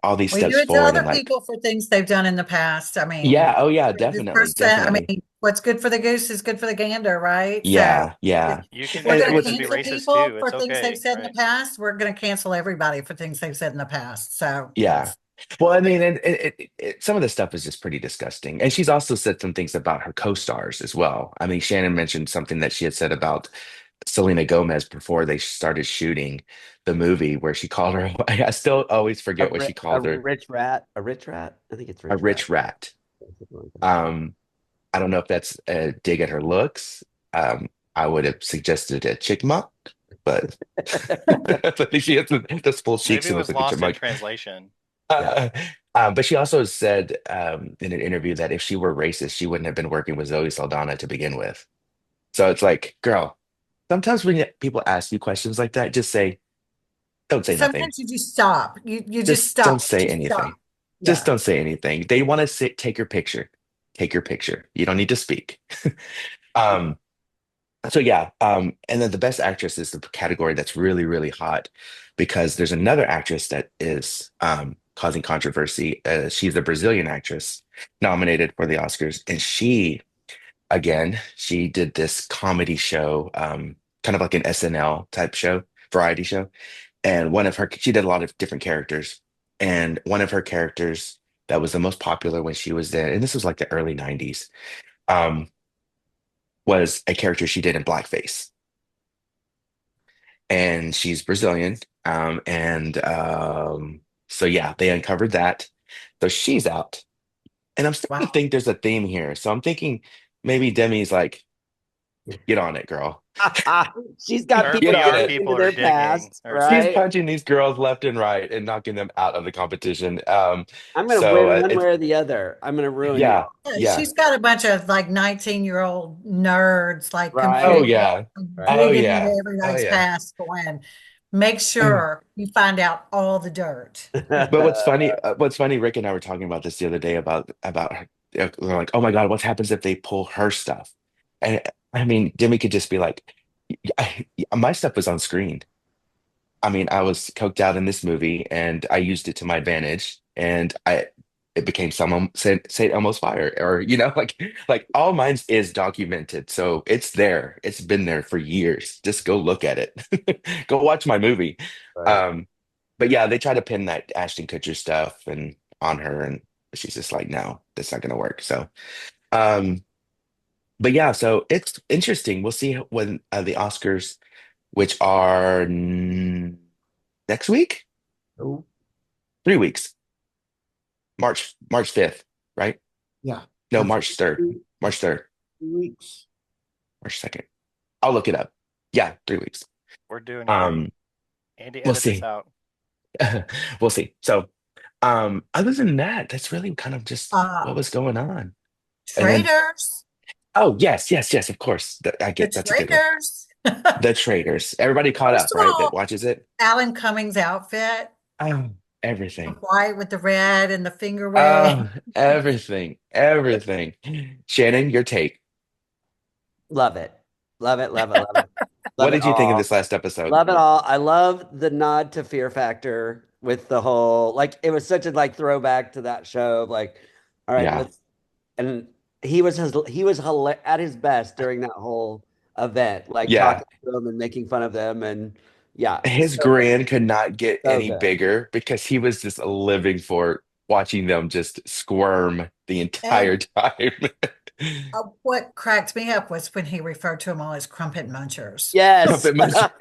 all these We do steps it to forward other and like, people for things they've done in the past. I mean, yeah, oh yeah, this definitely, person, I definitely. mean, what's good for the goose is good for the gander, right? So Yeah, yeah. You if can we're be going to trans and be cancel racist people too. for It's things they've okay, said in the right? past, we're going to cancel everybody for things they've said in the past. So Yeah. yes. Well, I mean, and some of the stuff is just pretty disgusting. And she's also said some things about her co-stars as well. I mean, Shannon mentioned something that she had said about Selena Gomez before they started shooting the movie, where she called her, I still always forget what she a called her, rich rat. A rich rat. I think it's a rich rat. I don't know if that's a dig at her looks. I would have suggested a chick muck. but at least she has the full cheeks Maybe it and looks was like a lost in chipmunk. translation. But she also said in an interview that if she were racist, she wouldn't have been working with Zoe Saldana to begin with. So it's like, girl, sometimes when people ask you questions like that, just say, don't say nothing. Sometimes you just stop. You just Just stop. don't say Just stop. anything. Just Yeah. don't say anything. They want to sit, take your picture. Take your picture. You don't need to speak. Um, so yeah, and then the best actress is the category that's really, really hot because there's another actress that is causing controversy. She's a Brazilian actress nominated for the Oscars, and she did this comedy show, kind of like an SNL type show, variety show. And she did a lot of different characters. And one of her characters that was the most popular when she was there, and this was like the early 90s, um, was a character she did in blackface. And she's Brazilian. So yeah, they uncovered that. So she's out. And I'm starting to think there's a theme here. So I'm thinking maybe Demi's like, get on it, girl. She's got Her people Get on PR digging it. into people their are digging. past, She's right? punching these girls left and right and knocking them out of the competition. I'm gonna So win one it's way or the other. I'm gonna ruin you, yeah, yeah. She's got a bunch of like 19-year-old nerds like right? Oh competing, yeah. Oh Right. digging into yeah. Oh everybody's yeah. past going, make sure you find out all the dirt. But what's funny, Rick and I were talking about this the other day about her. They're like, oh my God, what happens if they pull her stuff? And I mean, Demi could just be like, my stuff was on screen. I mean, I was coked out in this movie and I used it to my advantage and it became someone say almost fire or like all mine is documented. So it's there. It's been there for years. Just go look at it. Go watch my movie. Right. Um, but yeah, they try to pin that Ashton Kutcher stuff and on her and she's just like, no, that's not gonna work. So um, but yeah, so it's interesting. We'll see when the Oscars, which are next week, Oh, 3 weeks, March 5th, right? Yeah. No, That's March 3rd, March 3rd, 2 weeks. March 2nd. I'll look it up. Yeah, 3 weeks. We're doing great. Um, Andy, we'll edit this see. out. We'll see. So, other than that, that's really kind of just what was going on. And then, Traders. oh, yes, of course. That's a good one. Traders. The Traders. Everybody caught First up, of right? That all, watches it. Alan Cummings' outfit, Oh, the everything. white with the red and the finger Oh, wig. everything. Shannon, your take. love it. Love it, love it, love it. What Love it did you think of all. this last episode? Love it all. I love the nod to Fear Factor with the whole like it was such a like throwback to that show. Like, all right, Yeah. let's and he was at his best during that whole event, like Yeah. talking to them and making fun of them, and yeah, His so good, grin could not get so any good. bigger because he was just living for watching them just squirm the entire And time. what cracked me up was when he referred to them all as crumpet munchers. Yes. Trumpet Muncher.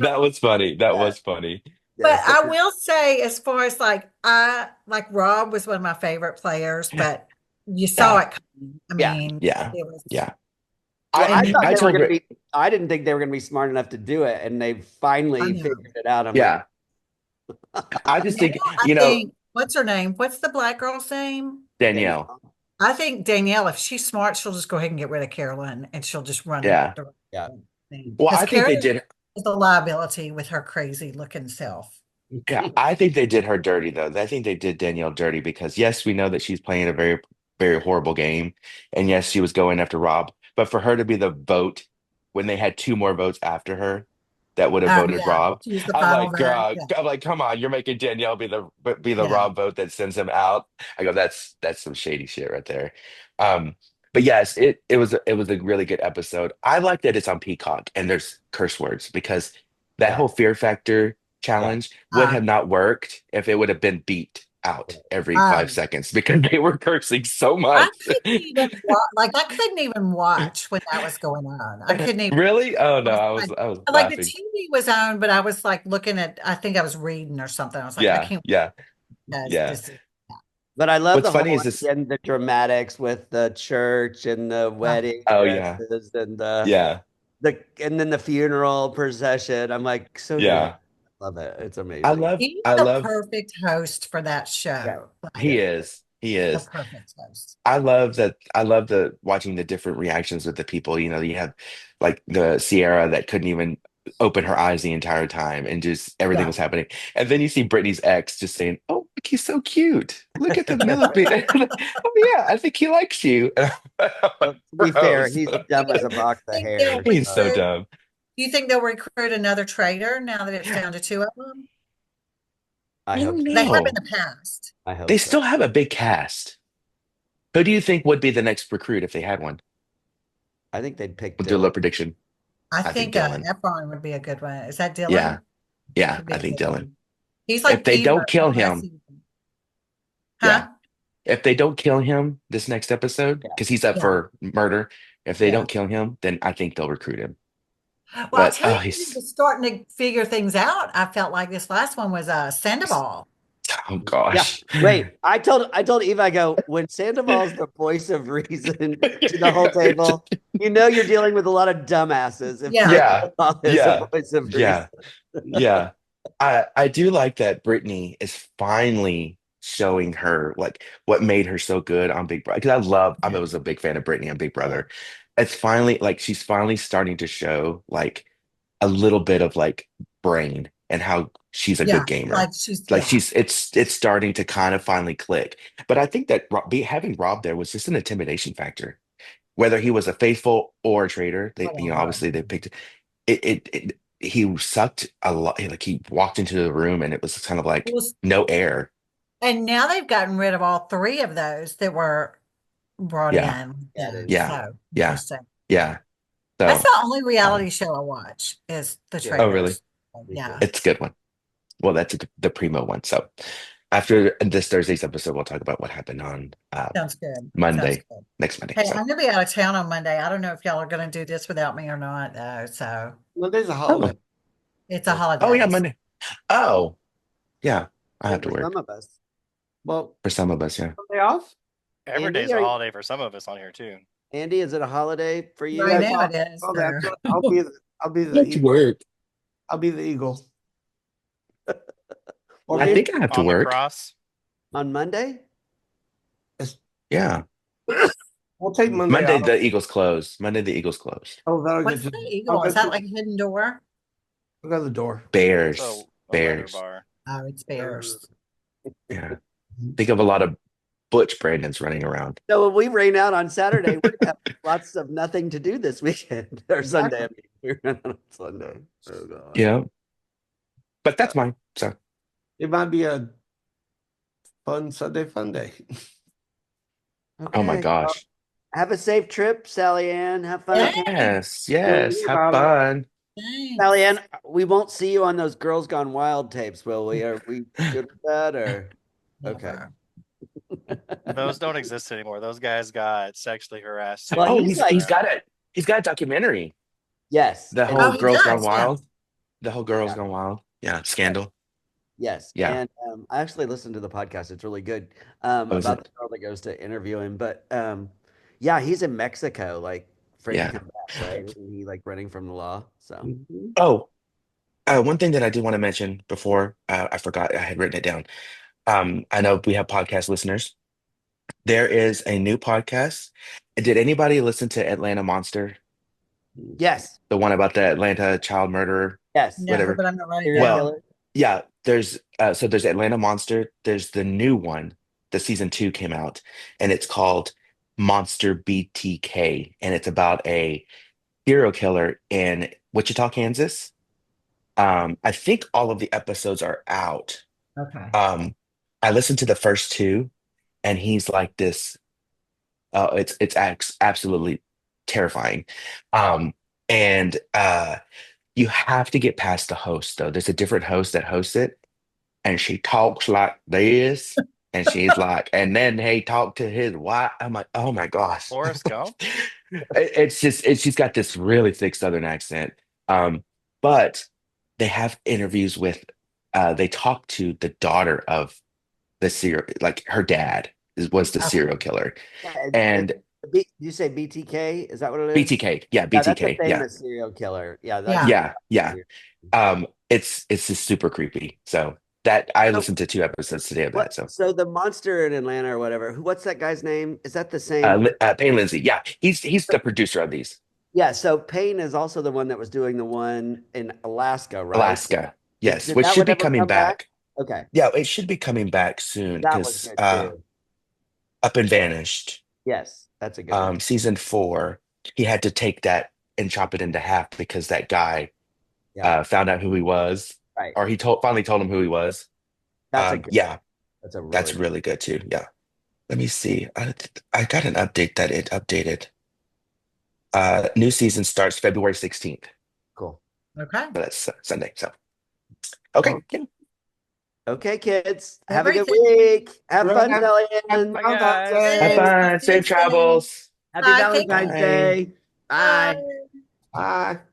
That was funny. That Yes, was funny. But yes. I will say, as far as like I like Rob was one of my favorite players, but you saw Yeah. it coming. I Yeah. mean, Yeah. it was Yeah. Well, I and thought I they were told going to Rick. be. I didn't think they were going to be smart enough to do it, and they I finally know. figured it out. I'm Yeah. like, I just Now think, I think what's her name? What's the black girl's name? Danielle. I think Danielle, if she's smart, she'll just go ahead and get rid of Carolyn and she'll just run Yeah. the Yeah. thing. Well, Because I think they Carolyn did. is a liability with her crazy looking self. Yeah, I think they did her dirty though. I think they did Danielle dirty because yes, we know that she's playing a very, very horrible game. And yes, she was going after Rob. But for her to be the vote when they had two more votes after her that would have Oh voted yeah, Rob, she was the I'm final like, vote. girl, Yeah, I'm like, come on, you're making Danielle be the yeah. Rob vote that sends him out. I go, that's some shady shit right there. Um, but yes, it was a really good episode. I like that it's on Peacock and there's curse words because that Yeah. whole Fear Factor Yeah. challenge would have Uh, not worked if it would have been beat out every uh, 5 seconds because they were cursing so I much. couldn't even like I couldn't even watch when that was going on. I couldn't even. Really? Oh no, I was I was like the laughing. TV was on, but I was like looking at. I think I was reading or something. I was like, I Yeah, can't yeah, guys. yeah. This is But I love What's the funny whole is this. again the dramatics with the church and the uh, wedding Oh yeah, dresses and the yeah. and then the funeral procession. I'm like, so good. Yeah. Love it. It's I amazing. love He's I the love perfect host for that Yeah. show. he is. He The is. perfect host. I love that. I love the watching the different reactions with the people. You know, you have like the Sierra that couldn't even open her eyes the entire time, and just everything Yeah. was happening. And then you see Brittany's ex just saying, "Oh, look, he's so cute. Look at the millipede. Oh yeah, I think he likes you." To be fair, he's dumb as a box of Think hair. they'll He's so recruit- dumb. Do you think they'll recruit another trader now that it's down to 2 of them? I I hope don't so. They have know. in the past. I hope They so. still have a big cast. Who do you think would be the next recruit if they had one? I think they'd pick We'll do a little Dylan. prediction. I I think think Dylan. Efron would be a good one. Is that Dylan? Yeah, yeah, Could be I a think good Dylan. one. He's If like they don't Peter kill from last him, season. yeah. Huh? If they don't kill him this next episode, Yeah. because he's up Yeah. for murder, if they Yeah. don't kill him, then I think they'll recruit him. Well, I'll But tell oh, you, he he's was starting to figure things out. I felt like this last one was Sandoval. oh Yeah. gosh. Wait, I told Eve, I go, when Sandoval's the voice of reason to the whole table, you know you're dealing with a lot of dumbasses if Yeah. Yeah, Sandoval is yeah, the voice of yeah, reason. yeah. I do like that Brittany is finally showing her like what made her so good on Big Brother. Because I was a big fan of Brittany on Big Brother. It's finally like she's finally starting to show like a little bit of like brain and how she's a Yeah. good gamer. Like It's starting to kind of finally click. But I think that having Rob there was just an intimidation factor. Whether he was a faithful or a traitor, I don't know. obviously they picked it. He sucked a lot. Like he walked into the room and it was kind of like Well, no air. and now they've gotten rid of all 3 of those that were brought Yeah, in. yeah, So yeah, interesting. yeah. That's So, the only reality show I watch is the Yeah. oh really? Traders. Yeah. It's a good one. Well, that's the primo one. So after this Thursday's episode, we'll talk about what happened on Sounds good. Sounds Monday, good. next Monday. Hey, So I'm gonna be out of town on Monday. I don't know if y'all are gonna do this without me or not, though. So Monday's a holiday. it's a holiday. oh yeah, Monday. Oh yeah, I have to For work some of us. Well, for some of us. Yeah. Monday off? Every Andy, day's are a you- holiday for some of us on here too. Andy, is it a holiday for you? Right now it is. Well, so- I'll be the I have to eagle. work. I'll be the eagle. Or I maybe think I have to On the work. cross. On Monday? Yeah. we'll take Monday Monday off. the Eagles close. Monday the Eagles close. Oh, that'll What's get the to eagle? Is that like a hidden door? I'll go to the door. Bears. So a leather Bears. bar. Oh, it's bears. Yeah. Think of a lot of Butch Brandons running around. So when we rain out on Saturday, we have lots of nothing to do this weekend or Sunday. I mean, we ran out on Sunday. Oh god. Yeah. But that's mine. So It might be a fun Sunday fun day. oh my Okay. gosh. Have a safe trip, Sally Ann. Have fun. Yeah. Yes, yes. hear Have about fun. Thanks. Sally Ann, we won't see you on those Girls Gone Wild tapes, will we? Are we good with that or okay? Never. Those don't exist anymore. Those guys got sexually harassed. Well, Oh, he's he's got a documentary. Yes. The and- whole he Girls Gone does, yeah. Wild. The whole Girls Yeah. Gone Wild. Yeah, scandal. Yes. Yeah. And I actually listened to the podcast. It's really good is about it? the girl that goes to interview him. But yeah, he's in Mexico, like free Yeah. to come back, right? Isn't he like running from the law? So Oh, one thing that I do want to mention before I forgot, I had written it down. I know we have podcast listeners. There is a new podcast. Did anybody listen to Atlanta Monster? yes. The one about the Atlanta child murderer? Yes. No, Whatever. but I'm not writing Serial down. killer. Yeah, there's Atlanta Monster. There's the new one. The season 2 came out, and it's called Monster BTK, and it's about a serial killer in Wichita, Kansas. I think all of the episodes are out. Okay. I listened to the first 2, and he's like this. It's absolutely terrifying. And you have to get past the host though. There's a different host that hosts it, and she talks like this, and she's like, and then he talked to his wife. I'm like, oh my gosh. Forrest Gump? She's got this really thick Southern accent. But they have interviews with, they talk to the daughter of the serial, like her dad was the serial killer. Yeah, And You say BTK? Is that what it is? BTK. Yeah, Yeah, that's a BTK. Yeah. famous serial killer. Yeah, Yeah. It's just super creepy. So that I listened to 2 episodes today of that. So the monster in Atlanta or whatever. What's that guy's name? Is that the same? Payne Lindsay. Yeah, he's the producer of these. Yeah. So Payne is also the one that was doing the one in Alaska, right? Alaska. Yes, Did which that should one be ever coming come back. Okay. Yeah, it should be coming back soon That was because good too. Up and Vanished. Yes, that's a good one. Season 4, he had to take that and chop it into half because that guy found out who he was, Right. or he finally told him who he was. That's that's really good too. Yeah. Let me see. I got an update that it updated. New season starts February 16th. Cool. Okay. That's Sunday. So, okay. Yeah. Okay, kids. Have a good Everything. week. Have fun, Have Kellyanne. fun, guys. Have fun. Safe travels. Happy Bye, Valentine's Bye. Day. Bye. Bye.